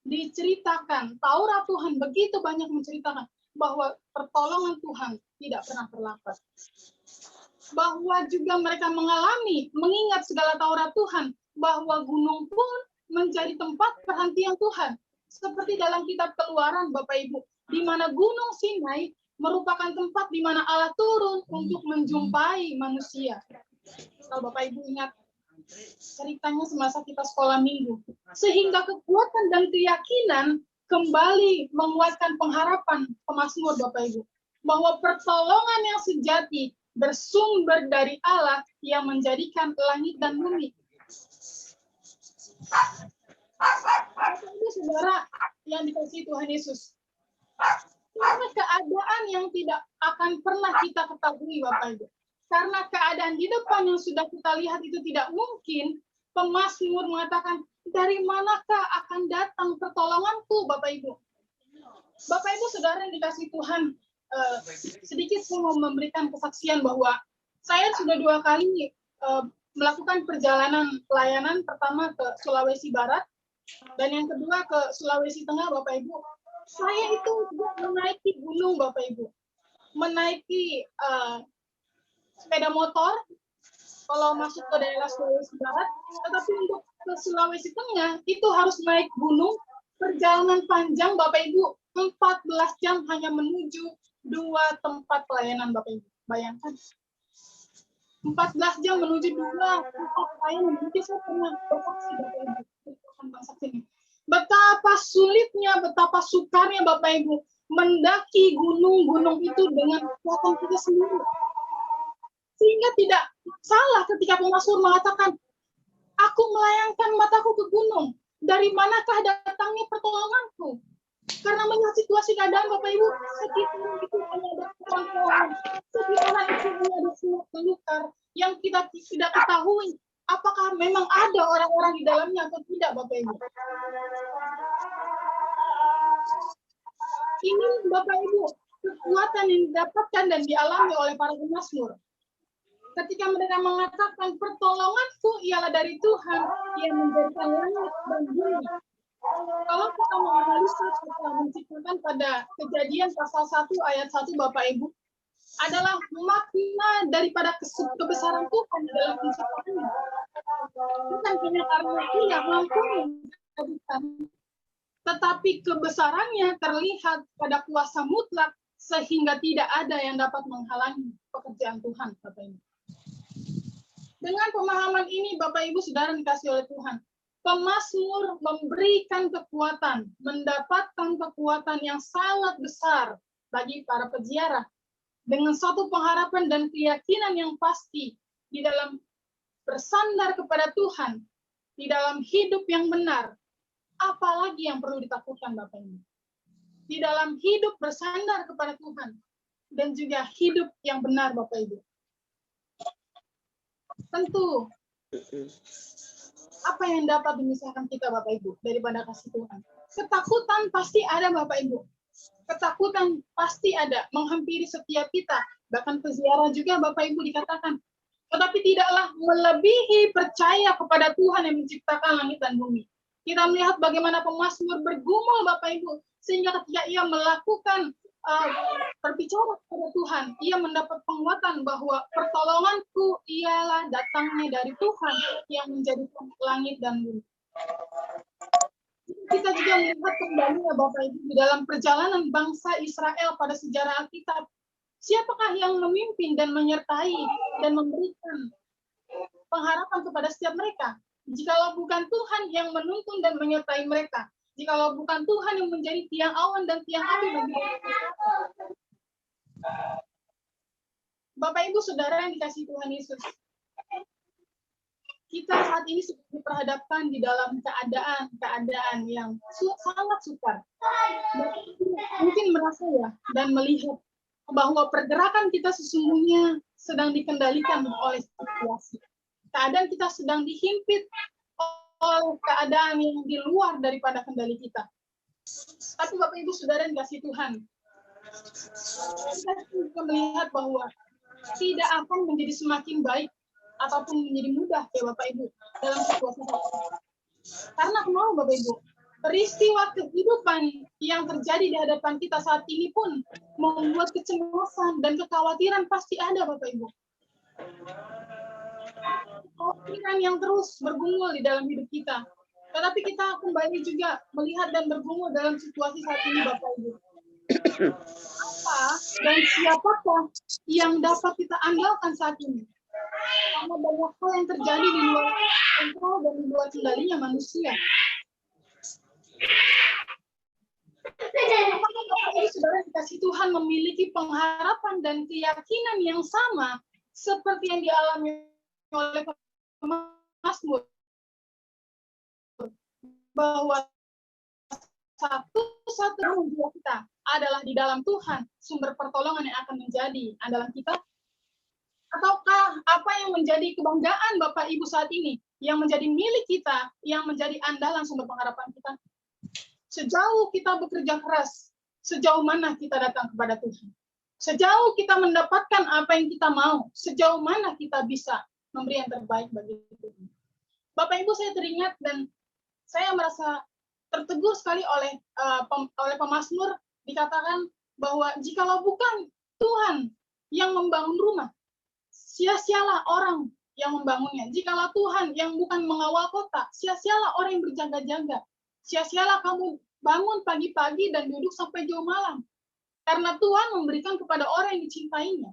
[SPEAKER 9] diceritakan, Taurat Tuhan begitu banyak menceritakan bahwa pertolongan Tuhan tidak pernah terlambat. Bahwa juga mereka mengingat segala Taurat Tuhan, bahwa gunung pun menjadi tempat perhentian Tuhan. Seperti dalam kitab Keluaran Bapak Ibu, di mana Gunung Sinai merupakan tempat di mana Allah turun untuk menjumpai manusia. Kalau Bapak Ibu ingat ceritanya semasa kita sekolah minggu. Sehingga kekuatan dan keyakinan kembali menguatkan pengharapan pemazmur Bapak Ibu. Bahwa pertolongan yang sejati bersumber dari Allah yang menjadikan langit dan bumi. Bapak Ibu Saudara yang dikasihi Tuhan Yesus. Karena keadaan yang tidak akan pernah kita ketahui Bapak Ibu. Karena keadaan di depan yang sudah kita lihat itu tidak mungkin, pemazmur mengatakan, dari manakah akan datang pertolonganku Bapak Ibu? Bapak Ibu Saudara yang dikasihi Tuhan, sedikit saya mau memberikan kesaksian bahwa saya sudah 2 kali melakukan perjalanan pelayanan, pertama ke Sulawesi Barat, dan yang kedua ke Sulawesi Tengah Bapak Ibu. Saya itu juga menaiki gunung Bapak Ibu. Menaiki sepeda motor kalau masuk ke daerah Sulawesi Barat, tetapi untuk ke Sulawesi Tengah itu harus naik gunung, perjalanan panjang Bapak Ibu, 14 jam hanya menuju 2 tempat pelayanan Bapak Ibu. Bayangkan. 14 jam menuju 2 tempat pelayanan. Mungkin saya pernah bersaksi Bapak Ibu tentang saksi ini. Betapa sulitnya, betapa sukarnya Bapak Ibu mendaki gunung-gunung itu dengan kekuatan kita sendiri. Sehingga tidak salah ketika pemazmur mengatakan, aku melayangkan mataku ke gunung, dari manakah datangnya pertolonganku? Karena melihat situasi keadaan Bapak Ibu, sekitar itu hanya ada pohon, sekitar itu hanya ada sungai belukar yang kita tidak ketahui apakah memang ada orang-orang di dalamnya atau tidak, Bapak Ibu. Ini Bapak Ibu, kekuatan yang didapatkan dan dialami oleh para pemazmur. Ketika mereka mengatakan pertolonganku ialah dari Tuhan yang menjadikan langit dan bumi. Kalau kita menganalisa kata menciptakan pada Kejadian pasal 1 ayat 1 Bapak Ibu, adalah makna daripada kebesaran Tuhan dalam penciptaannya. Bukan hanya karena Ia mampu menjadikan, tetapi kebesarannya terlihat pada kuasa mutlak sehingga tidak ada yang dapat menghalangi pekerjaan Tuhan, Bapak Ibu. Dengan pemahaman ini, Bapak Ibu Saudara dikasih oleh Tuhan, pemazmur memberikan kekuatan, mendapatkan kekuatan yang sangat besar bagi para peziarah dengan satu pengharapan dan keyakinan yang pasti di dalam bersandar kepada Tuhan, di dalam hidup yang benar. Apalagi yang perlu ditakutkan, Bapak Ibu? Di dalam hidup bersandar kepada Tuhan dan juga hidup yang benar, Bapak Ibu. Tentu, apa yang dapat memisahkan kita, Bapak Ibu, daripada kasih Tuhan? Ketakutan pasti ada, Bapak Ibu. Ketakutan pasti ada, menghampiri setiap kita. Bahkan peziarah juga, Bapak Ibu, dikatakan. Tetapi tidaklah melebihi percaya kepada Tuhan yang menciptakan langit dan bumi. Kita melihat bagaimana pemazmur bergumul, Bapak Ibu, sehingga ketika ia melakukan berbicara kepada Tuhan, ia mendapat penguatan bahwa pertolonganku ialah datangnya dari Tuhan yang menjadikan langit dan bumi. Kita juga melihat kembali ya Bapak Ibu di dalam perjalanan bangsa Israel pada sejarah Alkitab. Siapakah yang memimpin dan menyertai dan memberikan pengharapan kepada setiap mereka? Jikalau bukan Tuhan yang menuntun dan menyertai mereka, jikalau bukan Tuhan yang menjadi tiang awan dan tiang api bagi mereka. Bapak Ibu Saudara yang dikasihi Tuhan Yesus, kita saat ini diperhadapkan di dalam keadaan yang sangat sukar. Mungkin merasa ya dan melihat bahwa pergerakan kita sesungguhnya sedang dikendalikan oleh situasi. Keadaan kita sedang dihimpit oleh keadaan yang di luar daripada kendali kita. Tapi Bapak Ibu Saudara yang dikasihi Tuhan, kita juga melihat bahwa tidak akan menjadi semakin baik ataupun menjadi mudah ya Bapak Ibu dalam situasi saat ini. Karena kenapa Bapak Ibu? Peristiwa kehidupan yang terjadi di hadapan kita saat ini pun membuat kecemasan dan kekhawatiran pasti ada Bapak Ibu. Kekhawatiran yang terus bergumul di dalam hidup kita. Tetapi kita kembali juga melihat dan bergumul dalam situasi saat ini Bapak Ibu. Apa dan siapakah yang dapat kita andalkan saat ini? Karena banyak hal yang terjadi di luar kontrol dan di luar kendalinya manusia. Apakah Bapak Ibu Saudara dikasih Tuhan memiliki pengharapan dan keyakinan yang sama seperti yang dialami oleh pemazmur bahwa satu-satunya jiwa kita adalah di dalam Tuhan sumber pertolongan yang akan menjadi andalan kita? Ataukah apa yang menjadi kebanggaan Bapak Ibu saat ini, yang menjadi milik kita, yang menjadi andalan sumber pengharapan kita? Sejauh kita bekerja keras, sejauh mana kita datang kepada Tuhan? Sejauh kita mendapatkan apa yang kita mau, sejauh mana kita bisa memberi yang terbaik bagi Tuhan? Bapak Ibu saya teringat dan saya merasa tertegur sekali oleh pemazmur, dikatakan bahwa jikalau bukan Tuhan yang membangun rumah, sia-sialah orang yang membangunnya. Jikalau Tuhan yang bukan mengawal kota, sia-sialah orang yang berjaga-jaga. Sia-sialah kamu bangun pagi-pagi dan duduk sampai jauh malam. Karena Tuhan memberikan kepada orang yang dicintainya.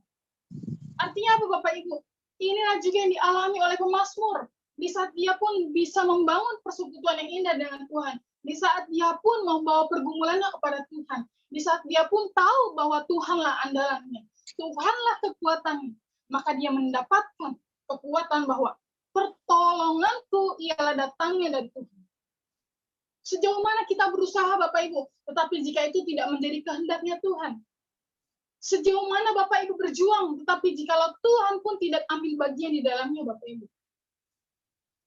[SPEAKER 9] Artinya apa Bapak Ibu? Inilah juga yang dialami oleh pemazmur. Di saat dia pun bisa membangun persekutuan yang indah dengan Tuhan. Di saat dia pun membawa pergumulannya kepada Tuhan. Di saat dia pun tahu bahwa Tuhanlah andalannya. Tuhanlah kekuatannya. Maka dia mendapatkan kekuatan bahwa pertolonganku ialah datangnya dari Tuhan. Sejauh mana kita berusaha Bapak Ibu, tetapi jika itu tidak menjadi kehendaknya Tuhan. Sejauh mana Bapak Ibu berjuang, tetapi jikalau Tuhan pun tidak ambil bagian di dalamnya Bapak Ibu.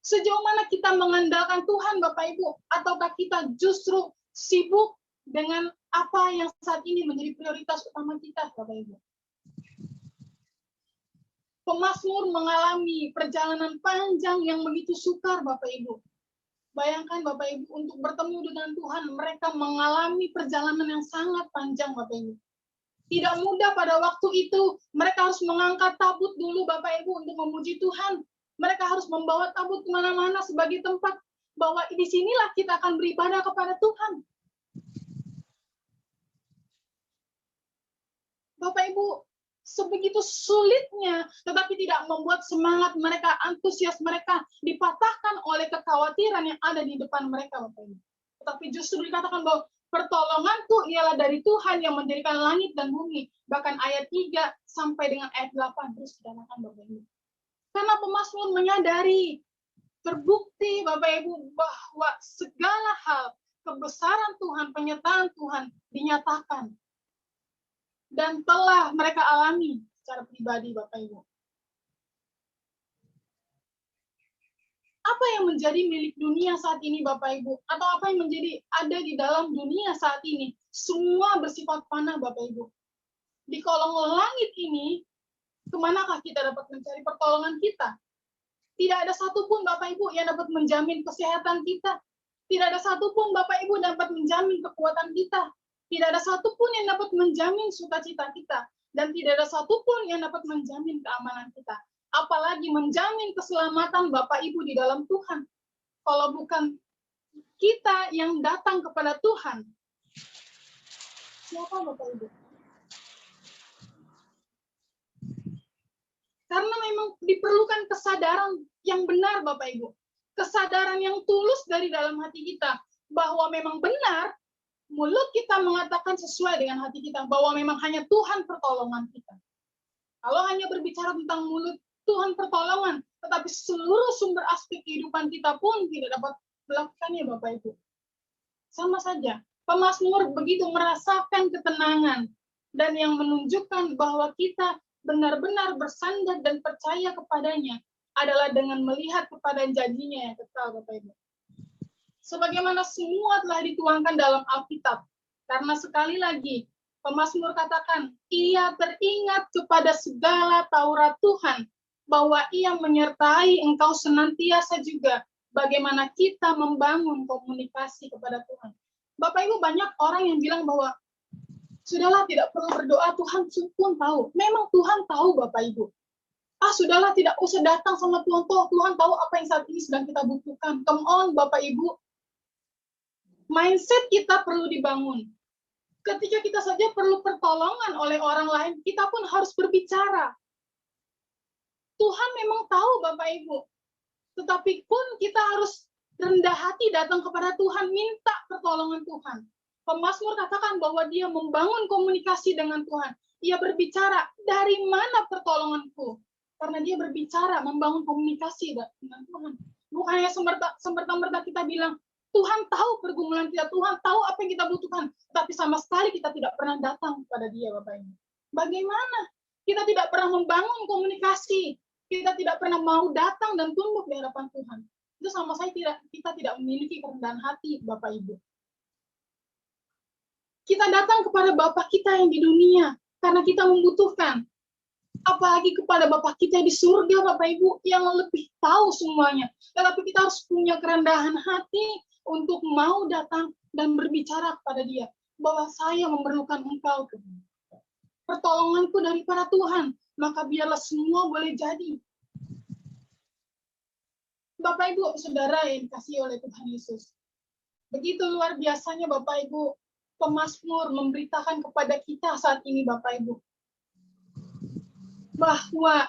[SPEAKER 9] Sejauh mana kita mengandalkan Tuhan Bapak Ibu, ataukah kita justru sibuk dengan apa yang saat ini menjadi prioritas utama kita Bapak Ibu. Pemazmur mengalami perjalanan panjang yang begitu sukar Bapak Ibu. Bayangkan Bapak Ibu, untuk bertemu dengan Tuhan, mereka mengalami perjalanan yang sangat panjang Bapak Ibu. Tidak mudah pada waktu itu, mereka harus mengangkat tabut dulu Bapak Ibu untuk memuji Tuhan. Mereka harus membawa tabut kemana-mana sebagai tempat bahwa di sinilah kita akan beribadah kepada Tuhan. Bapak Ibu, sebegitu sulitnya, tetapi tidak membuat semangat mereka, antusias mereka dipatahkan oleh kekhawatiran yang ada di depan mereka, Bapak Ibu. Tetapi justru dikatakan bahwa pertolonganku ialah dari Tuhan yang menjadikan langit dan bumi. Bahkan ayat 3 sampai dengan ayat 8 terus dikatakan Bapak Ibu. Karena pemazmur menyadari, terbukti Bapak Ibu bahwa segala hal, kebesaran Tuhan, penyertaan Tuhan dinyatakan. Dan telah mereka alami secara pribadi Bapak Ibu. Apa yang menjadi milik dunia saat ini Bapak Ibu? Atau apa yang menjadi ada di dalam dunia saat ini? Semua bersifat panah Bapak Ibu. Di kolong langit ini, kemanakah kita dapat mencari pertolongan kita? Tidak ada satupun Bapak Ibu yang dapat menjamin kesehatan kita. Tidak ada satupun Bapak Ibu dapat menjamin kekuatan kita. Tidak ada satupun yang dapat menjamin sukacita kita. Dan tidak ada satupun yang dapat menjamin keamanan kita. Apalagi menjamin keselamatan Bapak Ibu di dalam Tuhan. Kalau bukan kita yang datang kepada Tuhan, siapa Bapak Ibu? Karena memang diperlukan kesadaran yang benar Bapak Ibu. Kesadaran yang tulus dari dalam hati kita. Bahwa memang benar, mulut kita mengatakan sesuai dengan hati kita. Bahwa memang hanya Tuhan pertolongan kita. Kalau hanya berbicara tentang mulut, Tuhan pertolongan. Tetapi seluruh sumber aspek kehidupan kita pun tidak dapat melakukannya Bapak Ibu. Sama saja. Pemazmur begitu merasakan ketenangan. Dan yang menunjukkan bahwa kita benar-benar bersandar dan percaya kepadanya adalah dengan melihat kepada janjinya yang kekal Bapak Ibu. Sebagaimana semua telah dituangkan dalam Alkitab. Karena sekali lagi, pemazmur katakan, ia teringat kepada segala Taurat Tuhan, bahwa ia menyertai engkau senantiasa juga, bagaimana kita membangun komunikasi kepada Tuhan. Bapak Ibu, banyak orang yang bilang bahwa sudahlah tidak perlu berdoa, Tuhan pun tahu. Memang Tuhan tahu Bapak Ibu. Sudahlah tidak usah datang sama Tuhan. Tuhan tahu apa yang saat ini sedang kita butuhkan. Come on Bapak Ibu. Mindset kita perlu dibangun. Ketika kita saja perlu pertolongan oleh orang lain, kita pun harus berbicara. Tuhan memang tahu Bapak Ibu. Tetapi pun kita harus rendah hati datang kepada Tuhan, minta pertolongan Tuhan. Pemazmur katakan bahwa dia membangun komunikasi dengan Tuhan. Ia berbicara, dari mana pertolonganku? Karena dia berbicara, membangun komunikasi dengan Tuhan. Bukan hanya semerta-merta kita bilang, Tuhan tahu pergumulan kita, Tuhan tahu apa yang kita butuhkan. Tapi sama sekali kita tidak pernah datang kepada dia, Bapak Ibu. Bagaimana? Kita tidak pernah membangun komunikasi. Kita tidak pernah mau datang dan tunduk di hadapan Tuhan. Itu sama saya kita tidak memiliki kerendahan hati, Bapak Ibu. Kita datang kepada Bapa kita yang di dunia karena kita membutuhkan. Apalagi kepada Bapa kita di surga, Bapak Ibu, yang lebih tahu semuanya. Tetapi kita harus punya kerendahan hati untuk mau datang dan berbicara kepada dia. Bahwa saya memerlukan engkau. Pertolonganku daripada Tuhan. Maka biarlah semua boleh jadi. Bapak Ibu, saudara yang dikasihi oleh Tuhan Yesus. Begitu luar biasanya Bapak Ibu, pemazmur memberitakan kepada kita saat ini Bapak Ibu. Bahwa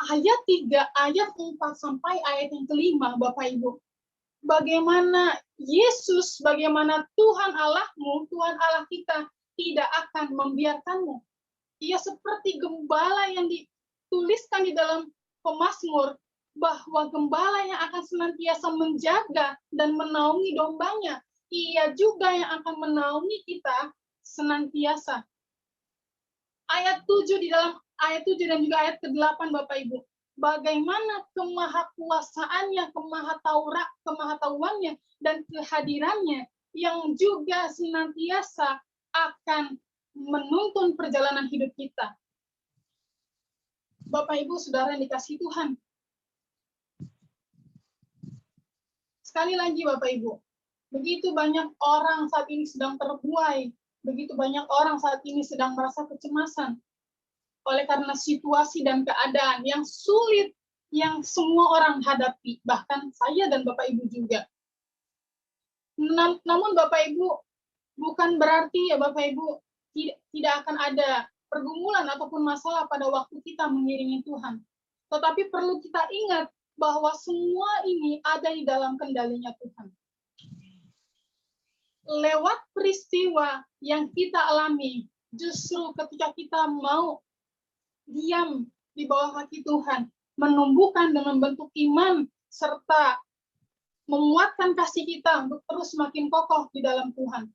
[SPEAKER 9] ayat 3, ayat 4 sampai ayat yang kelima Bapak Ibu. bagaimana Yesus, bagaimana Tuhan Allahmu, Tuhan Allah kita tidak akan membiarkanmu. Ia seperti gembala yang dituliskan di dalam Pemazmur, bahwa gembala yang akan senantiasa menjaga dan menaungi dombanya. Ia juga yang akan menaungi kita senantiasa. Ayat 7 di dalam ayat 7 dan juga ayat ke-8 Bapak Ibu. Bagaimana kemahakuasaannya, kemahatauannya, dan kehadirannya yang juga senantiasa akan menuntun perjalanan hidup kita. Bapak Ibu, Saudara yang dikasihi Tuhan. Sekali lagi Bapak Ibu, begitu banyak orang saat ini sedang terbuai, begitu banyak orang saat ini sedang merasa kecemasan, oleh karena situasi dan keadaan yang sulit yang semua orang hadapi, bahkan saya dan Bapak Ibu juga. Namun Bapak Ibu, bukan berarti ya Bapak Ibu tidak akan ada pergumulan ataupun masalah pada waktu kita mengiringi Tuhan. Tetapi perlu kita ingat bahwa semua ini ada di dalam kendalinya Tuhan. Lewat peristiwa yang kita alami, justru ketika kita mau diam di bawah kaki Tuhan, menumbuhkan dan membentuk iman, serta menguatkan kasih kita untuk terus semakin kokoh di dalam Tuhan.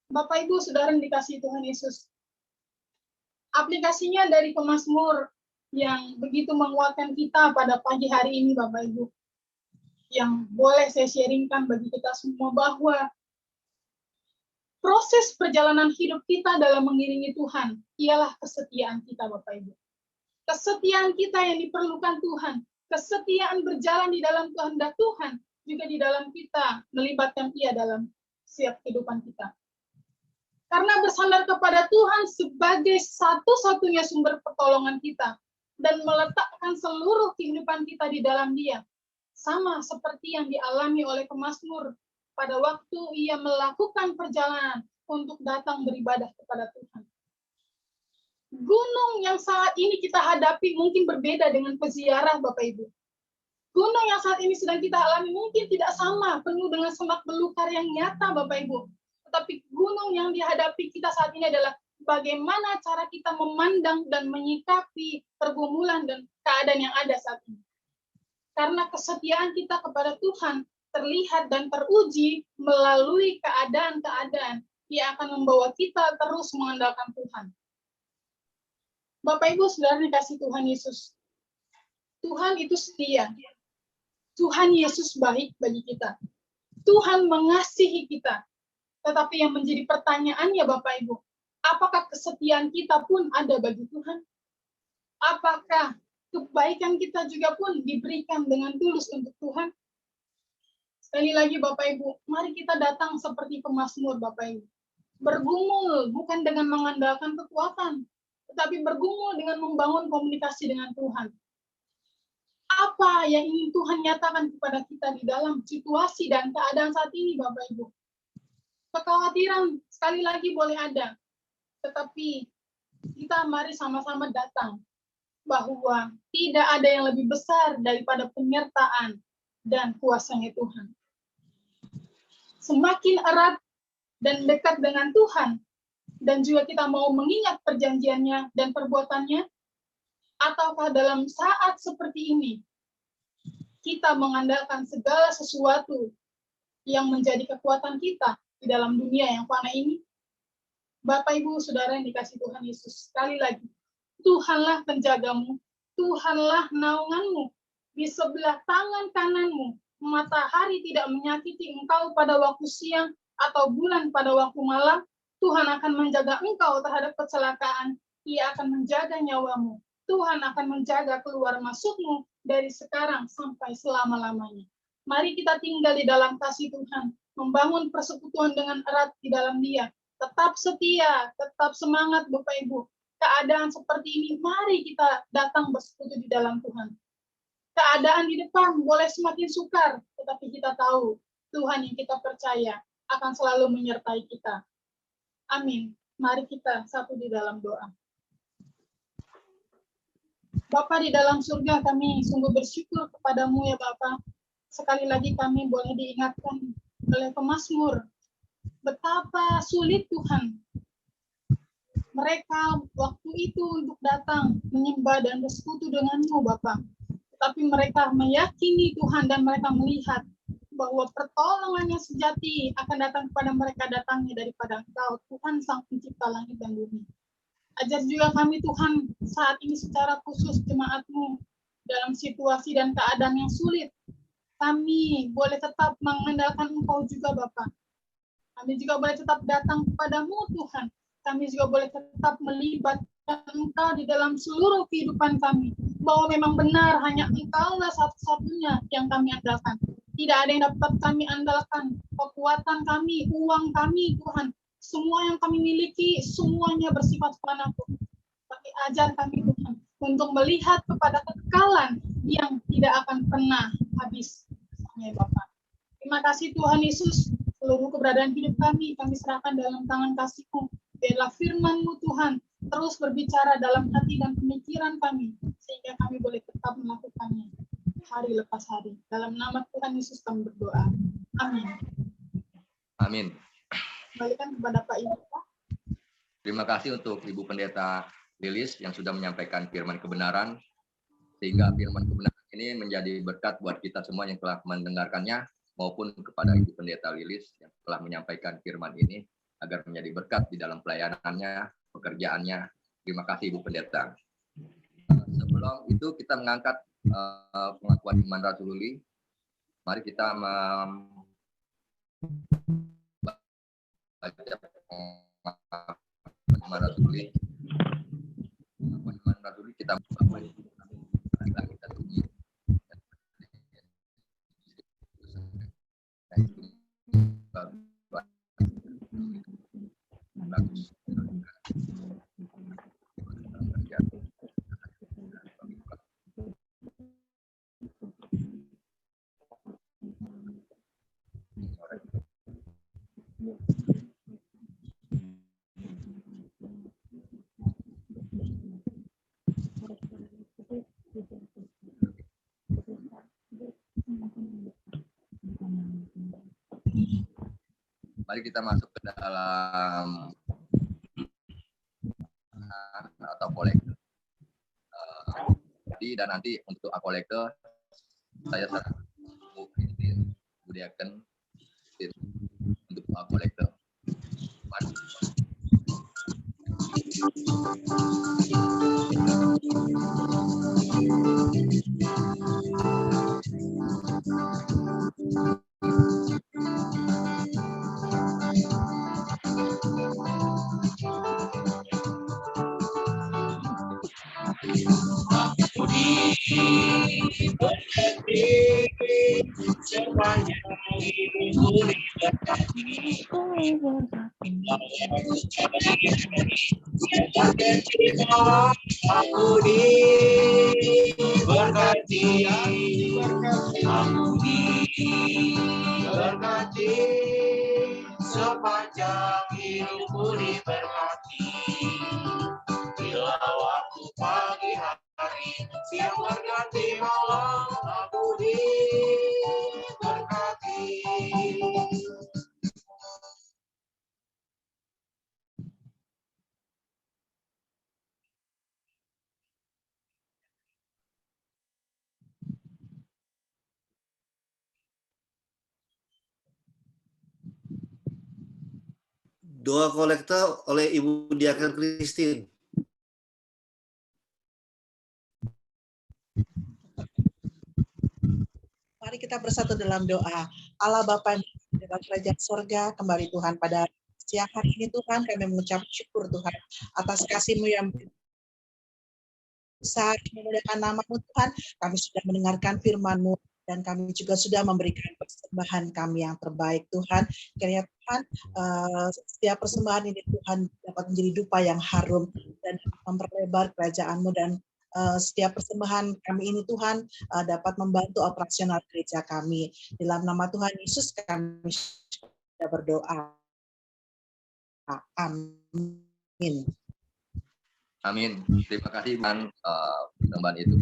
[SPEAKER 9] Bapak Ibu, Saudara yang dikasihi Tuhan Yesus, aplikasinya dari Pemazmur yang begitu menguatkan kita pada pagi hari ini, Bapak Ibu, yang boleh saya sharingkan bagi kita semua, bahwa proses perjalanan hidup kita dalam mengiringi Tuhan ialah kesetiaan kita, Bapak Ibu. Kesetiaan kita yang diperlukan Tuhan, kesetiaan berjalan di dalam kehendak Tuhan, juga di dalam kita melibatkan Ia dalam setiap kehidupan kita. Karena bersandar kepada Tuhan sebagai satu-satunya sumber pertolongan kita, dan meletakkan seluruh kehidupan kita di dalam Dia, sama seperti yang dialami oleh Pemazmur pada waktu ia melakukan perjalanan untuk datang beribadah kepada Tuhan. Gunung yang saat ini kita hadapi mungkin berbeda dengan peziarah, Bapak Ibu. Gunung yang saat ini sedang kita alami mungkin tidak sama, penuh dengan semak belukar yang nyata, Bapak Ibu. Tetapi gunung yang dihadapi kita saat ini adalah bagaimana cara kita memandang dan menyikapi pergumulan dan keadaan yang ada saat ini. Karena kesetiaan kita kepada Tuhan terlihat dan teruji melalui keadaan-keadaan yang akan membawa kita terus mengandalkan Tuhan. Bapak Ibu, Saudara dikasihi Tuhan Yesus. Tuhan itu setia. Tuhan Yesus baik bagi kita. Tuhan mengasihi kita. Tetapi yang menjadi pertanyaannya Bapak Ibu, apakah kesetiaan kita pun ada bagi Tuhan? Apakah kebaikan kita juga pun diberikan dengan tulus untuk Tuhan? Sekali lagi Bapak Ibu, mari kita datang seperti Pemazmur Bapak Ibu. Bergumul bukan dengan mengandalkan kekuatan, tetapi bergumul dengan membangun komunikasi dengan Tuhan. Apa yang ingin Tuhan nyatakan kepada kita di dalam situasi dan keadaan saat ini Bapak Ibu? Kekhawatiran sekali lagi boleh ada, tetapi kita mari sama-sama datang bahwa tidak ada yang lebih besar daripada penyertaan dan kuasanya Tuhan. Semakin erat dan dekat dengan Tuhan, dan juga kita mau mengingat perjanjiannya dan perbuatannya, ataukah dalam saat seperti ini, kita mengandalkan segala sesuatu yang menjadi kekuatan kita di dalam dunia yang fana ini? Bapak, Ibu, Saudara yang dikasihi Tuhan Yesus, sekali lagi, Tuhanlah penjagamu, Tuhanlah naunganmu, di sebelah tangan kananmu, matahari tidak menyakiti engkau pada waktu siang, atau bulan pada waktu malam. Tuhan akan menjaga engkau terhadap kecelakaan, Ia akan menjaga nyawamu, Tuhan akan menjaga keluar masukmu dari sekarang sampai selama-lamanya. Mari kita tinggal di dalam kasih Tuhan, membangun persekutuan dengan erat di dalam Dia, tetap setia, tetap semangat Bapak Ibu. Keadaan seperti ini, mari kita datang bersekutu di dalam Tuhan. Keadaan di depan boleh semakin sukar, tetapi kita tahu Tuhan yang kita percaya akan selalu menyertai kita. Amin. Mari kita satu di dalam doa. Bapa di dalam surga, kami sungguh bersyukur kepadamu ya Bapa. sekali lagi kami boleh diingatkan oleh pemazmur, betapa sulit Tuhan mereka waktu itu untuk datang menyembah dan bersekutu dengan-Mu Bapa. Tapi mereka meyakini Tuhan dan mereka melihat bahwa pertolongan yang sejati akan datang kepada mereka datangnya daripada Engkau, Tuhan Sang Pencipta langit dan bumi. Ajar juga kami Tuhan saat ini secara khusus jemaat-Mu dalam situasi dan keadaan yang sulit. Kami boleh tetap mengandalkan Engkau juga Bapa. Kami juga boleh tetap datang kepadamu Tuhan. Kami juga boleh tetap melibatkan Engkau di dalam seluruh kehidupan kami. Bahwa memang benar hanya Engkaulah satu-satunya yang kami andalkan. Tidak ada yang dapat kami andalkan. Kekuatan kami, uang kami Tuhan. Semua yang kami miliki, semuanya bersifat fana. Tapi ajar kami Tuhan untuk melihat kepada kekekalan yang tidak akan pernah habis. Ya, Bapak. Terima kasih Tuhan Yesus. Seluruh keberadaan hidup kami serahkan dalam tangan kasih-Mu. Biarlah firman-Mu Tuhan terus berbicara dalam hati dan pemikiran kami, sehingga kami boleh tetap melakukannya hari lepas hari. Dalam nama Tuhan Yesus kami berdoa. Amin.
[SPEAKER 1] Amin.
[SPEAKER 9] Kembalikan kepada Pak Ibu.
[SPEAKER 1] Terima kasih untuk Ibu Pendeta Lilis yang sudah menyampaikan firman kebenaran, sehingga firman kebenaran ini menjadi berkat buat kita semua yang telah mendengarkannya, maupun kepada Ibu Pendeta Lilis yang telah menyampaikan firman ini, agar menjadi berkat di dalam pelayanannya, pekerjaannya. Terima kasih Ibu Pendeta. Sebelum itu kita mengangkat pengakuan iman Rasululli. Mari kita baca iman Rasululli. Iman Rasululli kita mari kita masuk ke dalam atau kolektor. Dan nanti untuk kolektor saya sarankan Bu Christine, Bu Diaken untuk kolektor.
[SPEAKER 7] Sepanjang hidupku aku diberkati, aku diberkati, sepanjang hidupku diberkati. Bila waktu pagi hari, siang berganti malam, aku diberkati.
[SPEAKER 3] Doa kolektor oleh Ibu Diaken Christine.
[SPEAKER 11] Mari kita bersatu dalam doa. Allah Bapa di dalam kerajaan sorga, kembali Tuhan pada siang hari ini Tuhan, kami mengucap syukur Tuhan atas kasih-Mu yang besar, memuliakan nama-Mu Tuhan. Kami sudah mendengarkan firman-Mu dan kami juga sudah memberikan persembahan kami yang terbaik Tuhan. Kiranya Tuhan, setiap persembahan ini Tuhan dapat menjadi dupa yang harum dan memperlebar kerajaan-Mu, dan setiap persembahan kami ini Tuhan dapat membantu operasional gereja kami. Dalam nama Tuhan Yesus kami sudah berdoa. Amin.
[SPEAKER 1] Amin. Terima kasih persembahan itu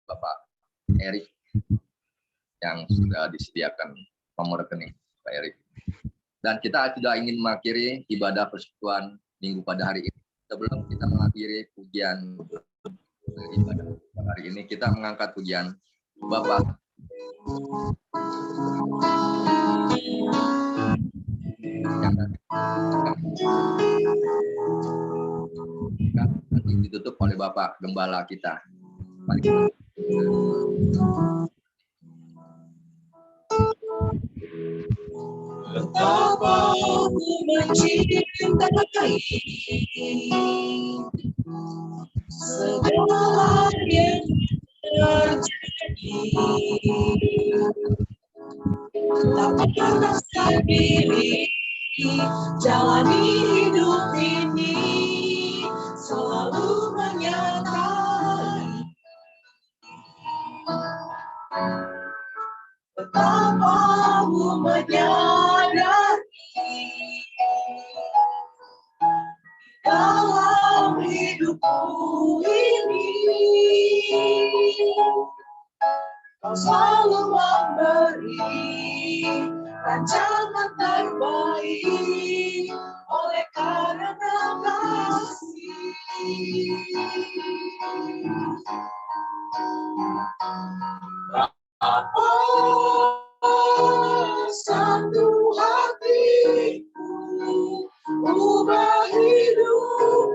[SPEAKER 1] Bapak Erik. yang sudah disediakan nomor rekening Pak Erik. Dan kita sudah ingin mengakhiri ibadah persekutuan minggu pada hari ini. Sebelum kita mengakhiri pujian ibadah pada hari ini, kita mengangkat pujian Bapak. Yang ditutup oleh Bapak Gembala kita. Mari kita.
[SPEAKER 7] Betapa aku mencintai segala yang terjadi, tak pernah sendiri jalani hidup ini, selalu menyertai. Betapa aku menyadari dalam hidupku ini, kau selalu memberi rancangan terbaik oleh karena kasih. Apa satu hatiku, ubah hidupku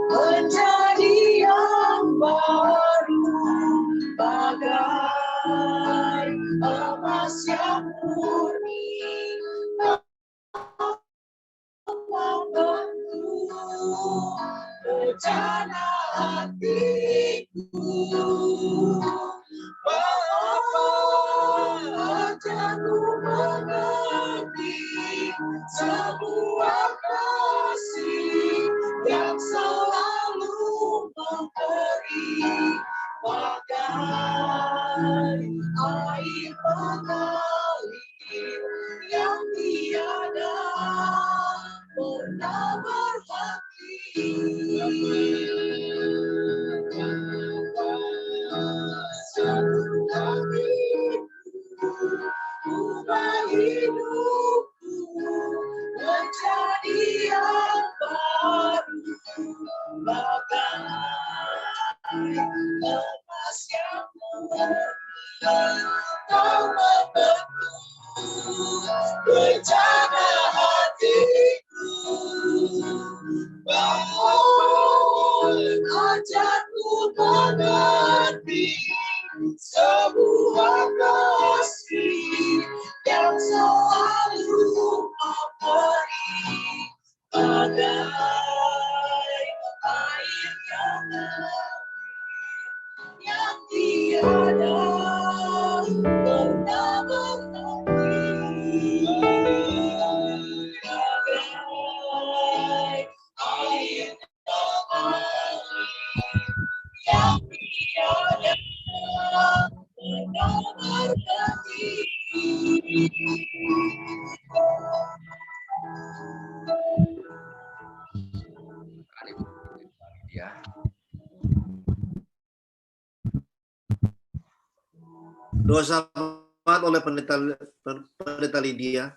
[SPEAKER 7] menjadi yang baru, bagai emas yang murni, membentuk rencana hatiku. Betapa aku mengerti sebuah kasih yang selalu memberi, bagai air mengalir yang tiada pernah berhenti. Satu hatiku, ubah hidupku menjadi yang baru, bagai emas yang murni, kau membentuk rencana hatiku. Ajarku mengerti sebuah kasih yang selalu memberi, bagai air yang tiada pernah berhenti, bagai air yang tiada pernah berhenti.
[SPEAKER 1] Ya.
[SPEAKER 3] Doa selamat oleh Pendeta Lydia.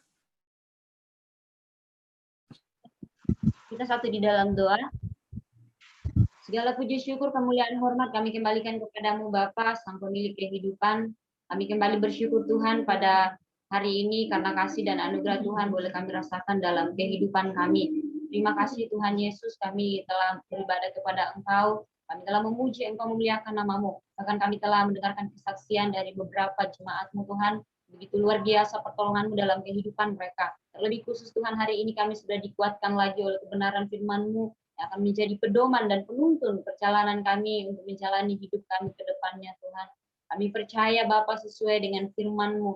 [SPEAKER 12] Kita satu di dalam doa. Segala puji syukur, kemuliaan, hormat kami kembalikan kepadamu Bapa, Sang Pemilik kehidupan. Kami kembali bersyukur Tuhan pada hari ini karena kasih dan anugerah Tuhan boleh kami rasakan dalam kehidupan kami. Terima kasih Tuhan Yesus, kami telah beribadah kepada Engkau, kami telah memuji Engkau, memuliakan nama-Mu. Bahkan kami telah mendengarkan kesaksian dari beberapa jemaat-Mu Tuhan, begitu luar biasa pertolongan-Mu dalam kehidupan mereka. Terlebih khusus Tuhan hari ini kami sudah dikuatkan lagi oleh kebenaran firman-Mu yang akan menjadi pedoman dan penuntun perjalanan kami untuk menjalani hidup kami ke depannya Tuhan. Kami percaya Bapa sesuai dengan firman-Mu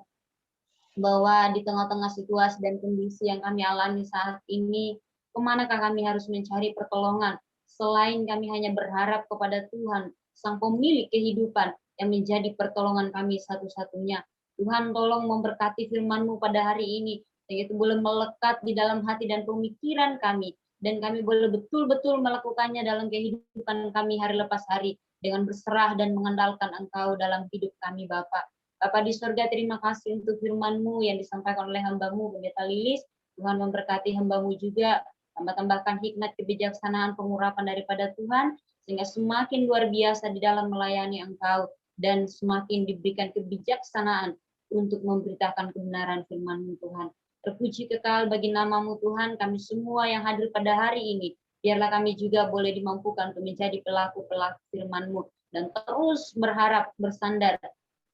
[SPEAKER 12] bahwa di tengah-tengah situasi dan kondisi yang kami alami saat ini, kemanakah kami harus mencari pertolongan selain kami hanya berharap kepada Tuhan, Sang Pemilik kehidupan yang menjadi pertolongan kami satu-satunya. Tuhan tolong memberkati firman-Mu pada hari ini, sehingga itu boleh melekat di dalam hati dan pemikiran kami, dan kami boleh betul-betul melakukannya dalam kehidupan kami hari lepas hari, dengan berserah dan mengandalkan Engkau dalam hidup kami Bapa. Bapa di surga, terima kasih untuk firman-Mu yang disampaikan oleh hamba-Mu, Pendeta Lilis. Tuhan memberkati hamba-Mu juga, tambah-tambahkan hikmat, kebijaksanaan, pengurapan daripada Tuhan, sehingga semakin luar biasa di dalam melayani Engkau, dan semakin diberikan kebijaksanaan untuk memberitakan kebenaran firman-Mu Tuhan. Terpuji kekal bagi nama-Mu Tuhan, kami semua yang hadir pada hari ini, biarlah kami juga boleh dimampukan untuk menjadi pelaku-pelaku firman-Mu, dan terus berharap, bersandar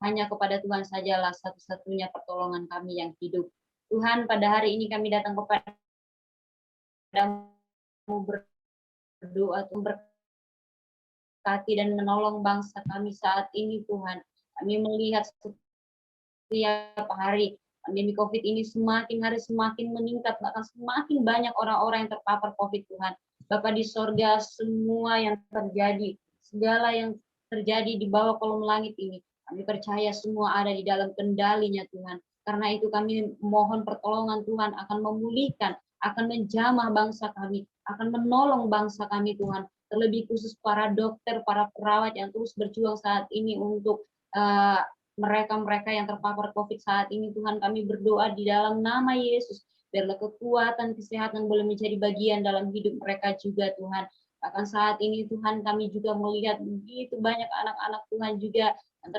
[SPEAKER 12] hanya kepada Tuhan sajalah satu-satunya pertolongan kami yang hidup. Tuhan, pada hari ini kami datang kepada-Mu berdoa, berkati dan menolong bangsa kami saat ini Tuhan. Kami melihat setiap hari pandemi COVID ini semakin hari semakin meningkat, bahkan semakin banyak orang-orang yang terpapar COVID Tuhan. Bapa di sorga, semua yang terjadi, segala yang terjadi di bawah kolom langit ini, kami percaya semua ada di dalam kendalinya Tuhan. Karena itu kami mohon pertolongan Tuhan akan memulihkan, akan menjamah bangsa kami, akan menolong bangsa kami Tuhan. Terlebih khusus para dokter, para perawat yang terus berjuang saat ini untuk mereka-mereka yang terpapar COVID saat ini Tuhan, kami berdoa di dalam nama Yesus, biarlah kekuatan, kesehatan boleh menjadi bagian dalam hidup mereka juga Tuhan. Bahkan saat ini Tuhan, kami juga melihat begitu banyak anak-anak Tuhan juga yang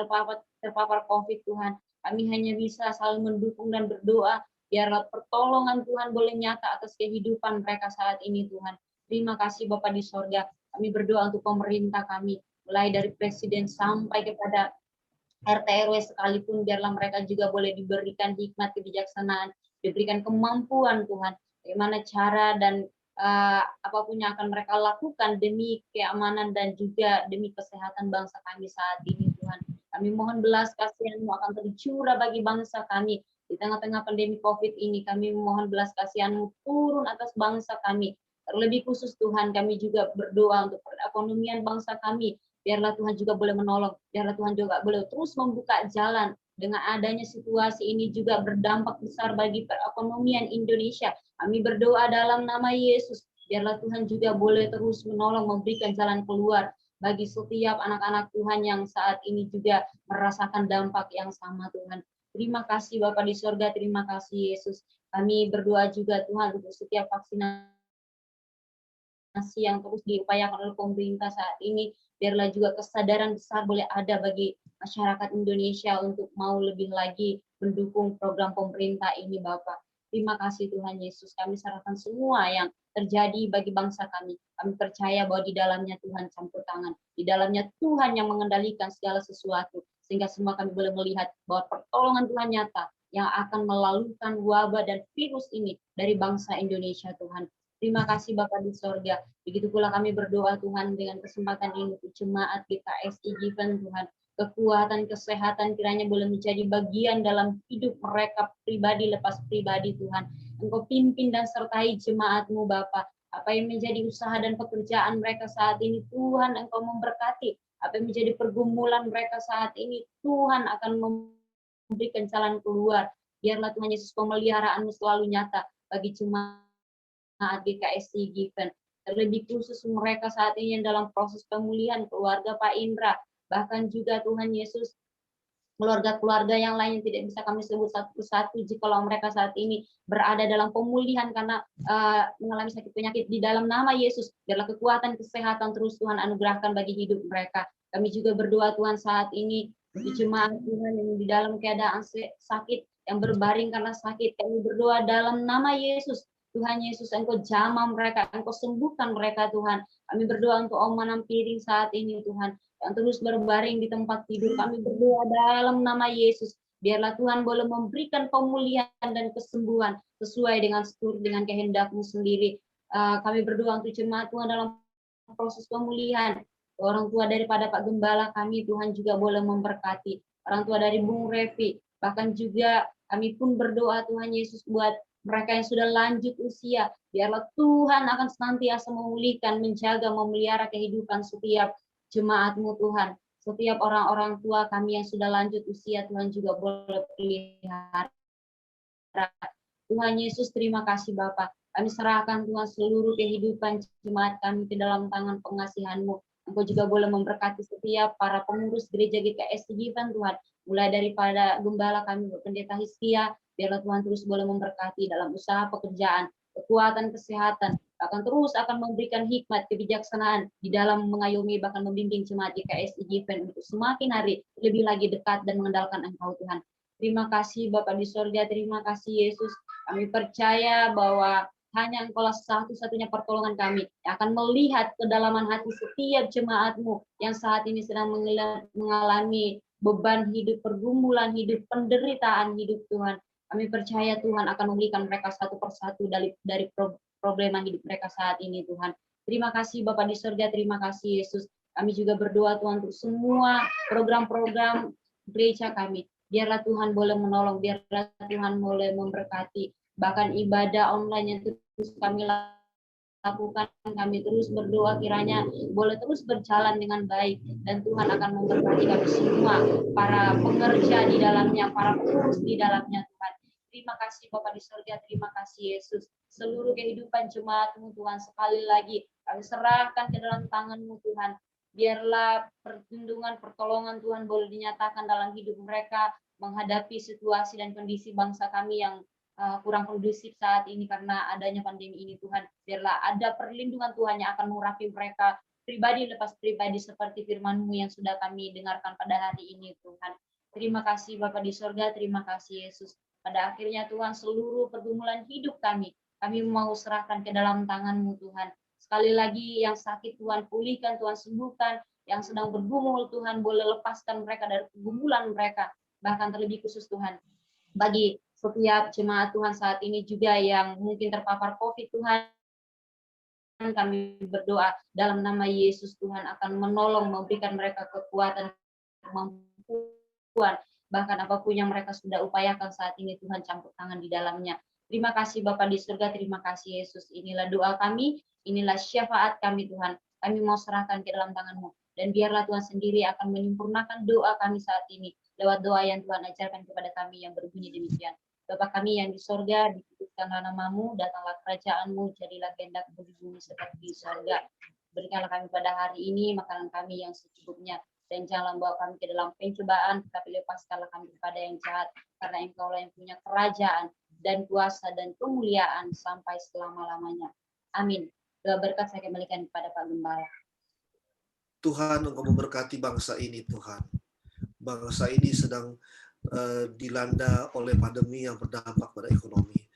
[SPEAKER 12] terpapar COVID Tuhan. Kami hanya bisa selalu mendukung dan berdoa, biarlah pertolongan Tuhan boleh nyata atas kehidupan mereka saat ini Tuhan. Terima kasih Bapa di sorga, kami berdoa untuk pemerintah kami, mulai dari presiden sampai kepada RT RW sekalipun, biarlah mereka juga boleh diberikan hikmat, kebijaksanaan, diberikan kemampuan Tuhan, bagaimana cara dan apapun yang akan mereka lakukan demi keamanan dan juga demi kesehatan bangsa kami saat ini Tuhan. Kami mohon belas kasihan-Mu akan tercurah bagi bangsa kami di tengah-tengah pandemi COVID ini. Kami mohon belas kasihan-Mu turun atas bangsa kami. Terlebih khusus Tuhan, kami juga berdoa untuk perekonomian bangsa kami. Biarlah Tuhan juga boleh menolong, biarlah Tuhan juga boleh terus membuka jalan. Dengan adanya situasi ini juga berdampak besar bagi perekonomian Indonesia. Kami berdoa dalam nama Yesus, biarlah Tuhan juga boleh terus menolong, memberikan jalan keluar bagi setiap anak-anak Tuhan yang saat ini juga merasakan dampak yang sama Tuhan. Terima kasih Bapa di sorga, terima kasih Yesus. Kami berdoa juga Tuhan untuk setiap vaksinasi yang terus diupayakan oleh pemerintah saat ini, biarlah juga kesadaran besar boleh ada bagi masyarakat Indonesia untuk mau lebih lagi mendukung program pemerintah ini Bapak. Terima kasih Tuhan Yesus, kami serahkan semua yang terjadi bagi bangsa kami. Kami percaya bahwa di dalamnya Tuhan campur tangan, di dalamnya Tuhan yang mengendalikan segala sesuatu, sehingga semua kami boleh melihat bahwa pertolongan Tuhan nyata yang akan melalukan wabah dan virus ini dari bangsa Indonesia Tuhan. Terima kasih Bapa di sorga. Begitu pula kami berdoa Tuhan dengan kesempatan ini untuk jemaat GKSI Given Tuhan. Kekuatan, kesehatan kiranya boleh menjadi bagian dalam hidup mereka pribadi lepas pribadi Tuhan. Engkau pimpin dan sertai jemaat-Mu Bapa. Apa yang menjadi usaha dan pekerjaan mereka saat ini Tuhan Engkau memberkati. Apa yang menjadi pergumulan mereka saat ini Tuhan akan memberikan jalan keluar. Biarlah Tuhan Yesus pemeliharaan-Mu selalu nyata bagi jemaat GKSI Given. Terlebih khusus mereka saat ini yang dalam proses pemulihan, keluarga Pak Indra, bahkan juga Tuhan Yesus keluarga-keluarga yang lain yang tidak bisa kami sebut satu persatu, jikalau mereka saat ini berada dalam pemulihan karena mengalami sakit penyakit, di dalam nama Yesus biarlah kekuatan kesehatan terus Tuhan anugerahkan bagi hidup mereka. Kami juga berdoa Tuhan saat ini di jemaat Tuhan yang di dalam keadaan sakit, yang berbaring karena sakit, kami berdoa dalam nama Yesus. Tuhan Yesus, Engkau jamah mereka, Engkau sembuhkan mereka Tuhan. Kami berdoa untuk Om Manam Piring saat ini Tuhan, yang terus berbaring di tempat tidur. Kami berdoa dalam nama Yesus, biarlah Tuhan boleh memberikan pemulihan dan kesembuhan sesuai dengan kehendak-Mu sendiri. Kami berdoa untuk jemaat Tuhan dalam proses pemulihan. Orang tua daripada Pak Gembala kami Tuhan juga boleh memberkati. Orang tua dari Bung Revi, bahkan juga kami pun berdoa Tuhan Yesus buat mereka yang sudah lanjut usia, biarlah Tuhan akan senantiasa memulihkan, menjaga, memelihara kehidupan setiap jemaat-Mu Tuhan. Setiap orang-orang tua kami yang sudah lanjut usia, Tuhan juga boleh pelihara. Tuhan Yesus, terima kasih Bapa. Kami serahkan Tuhan seluruh kehidupan jemaat kami ke dalam tangan pengasihan-Mu. Engkau juga boleh memberkati setiap para pengurus gereja GKSI Given Tuhan, mulai daripada gembala kami Pendeta Hizkia, biarlah Tuhan terus boleh memberkati dalam usaha pekerjaan, kekuatan kesehatan, akan terus akan memberikan hikmat kebijaksanaan di dalam mengayomi bahkan membimbing jemaat GKSI Given untuk semakin hari lebih lagi dekat dan mengandalkan Engkau Tuhan. Terima kasih Bapa di surga, terima kasih Yesus. Kami percaya bahwa hanya Engkau lah satu-satunya pertolongan kami yang akan melihat kedalaman hati setiap jemaat-Mu yang saat ini sedang mengalami beban hidup, pergumulan hidup, penderitaan hidup Tuhan. Kami percaya Tuhan akan memberikan mereka satu persatu dari problema hidup mereka saat ini Tuhan. Terima kasih Bapa di surga, terima kasih Yesus. Kami juga berdoa Tuhan untuk semua program-program gereja kami. Biarlah Tuhan boleh menolong, biarlah Tuhan boleh memberkati. Bahkan ibadah online yang terus kami lakukan, kami terus berdoa kiranya boleh terus berjalan dengan baik. Dan Tuhan akan memberkati kami semua, para pengerja di dalamnya, para pengurus di dalamnya Tuhan. Terima kasih Bapa di surga, terima kasih Yesus. Seluruh kehidupan jemaat-Mu Tuhan, sekali lagi kami serahkan ke dalam tangan-Mu Tuhan. Biarlah perlindungan, pertolongan Tuhan boleh dinyatakan dalam hidup mereka, menghadapi situasi dan kondisi bangsa kami yang kurang kondusif saat ini karena adanya pandemi ini Tuhan. Biarlah ada perlindungan Tuhan yang akan mengurapi mereka pribadi lepas pribadi seperti firman-Mu yang sudah kami dengarkan pada hari ini Tuhan. Terima kasih Bapa di surga, terima kasih Yesus. Pada akhirnya Tuhan, seluruh pergumulan hidup kami mau serahkan ke dalam tangan-Mu Tuhan. Sekali lagi yang sakit Tuhan pulihkan, Tuhan sembuhkan, yang sedang bergumul Tuhan boleh lepaskan mereka dari pergumulan mereka, bahkan terlebih khusus Tuhan. Bagi setiap jemaat Tuhan saat ini juga yang mungkin terpapar COVID Tuhan, kami berdoa dalam nama Yesus Tuhan akan menolong, memberikan mereka kekuatan, kemampuan, bahkan apapun yang mereka sudah upayakan saat ini Tuhan campur tangan di dalamnya. Terima kasih Bapa di surga, terima kasih Yesus. Inilah doa kami, inilah syafaat kami Tuhan. Kami mau serahkan ke dalam tangan-Mu. Dan biarlah Tuhan sendiri akan menyempurnakan doa kami saat ini lewat doa yang Tuhan ajarkan kepada kami yang berbunyi demikian. Bapa kami yang di surga, dikuduskanlah nama-Mu, datanglah kerajaan-Mu, jadilah kehendak di bumi seperti di surga. Berikanlah kami pada hari ini makanan kami yang secukupnya. Dan janganlah membawa kami ke dalam pencobaan, tetapi lepaskanlah kami kepada yang jahat, karena Engkau-lah yang punya kerajaan dan kuasa dan kemuliaan sampai selama-lamanya. Amin. Doa berkat saya kembalikan kepada Pak Gembala.
[SPEAKER 3] Tuhan, Engkau memberkati bangsa ini Tuhan. Bangsa ini sedang dilanda oleh pandemi yang berdampak pada ekonomi.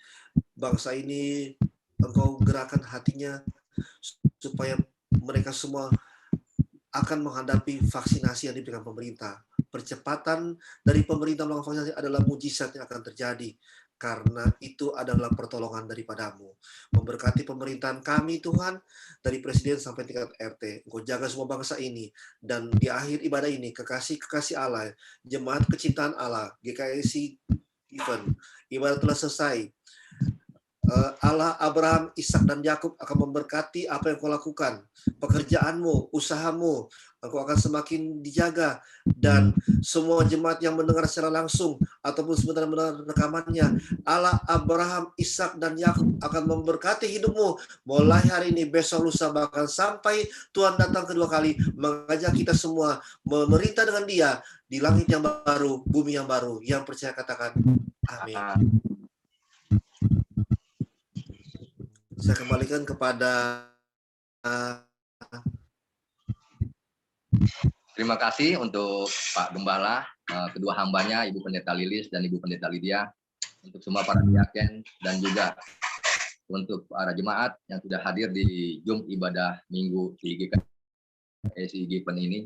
[SPEAKER 3] Bangsa ini Engkau gerakan hatinya supaya mereka semua akan menghadapi vaksinasi yang diberikan pemerintah. Percepatan dari pemerintah melakukan vaksinasi adalah mujizat yang akan terjadi, karena itu adalah pertolongan daripada-Mu. Memberkati pemerintahan kami Tuhan, dari presiden sampai tingkat RT. Engkau jaga semua bangsa ini, dan di akhir ibadah ini, kekasih Allah, jemaat kecintaan Allah, GKSI Given, ibadah telah selesai. Allah Abraham, Ishak dan Yakub akan memberkati apa yang kau lakukan, pekerjaanmu, usahamu, engkau akan semakin dijaga, dan semua jemaat yang mendengar secara langsung ataupun sebentar mendengar rekamannya, Allah Abraham, Ishak dan Yakub akan memberkati hidupmu mulai hari ini, besok, lusa, bahkan sampai Tuhan datang kedua kali mengajak kita semua memerintah dengan Dia di langit yang baru, bumi yang baru. Yang percaya katakan amin. Saya kembalikan kepada
[SPEAKER 1] terima kasih untuk Pak Gembala, kedua hambanya, Ibu Pendeta Lilis dan Ibu Pendeta Lydia, untuk semua para diaken dan juga untuk para jemaat yang sudah hadir di Jum ibadah Minggu di GKSI Given ini.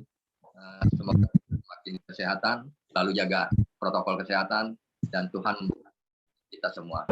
[SPEAKER 1] Semoga semakin kesehatan, selalu jaga protokol kesehatan, dan Tuhan memberkati kita semua.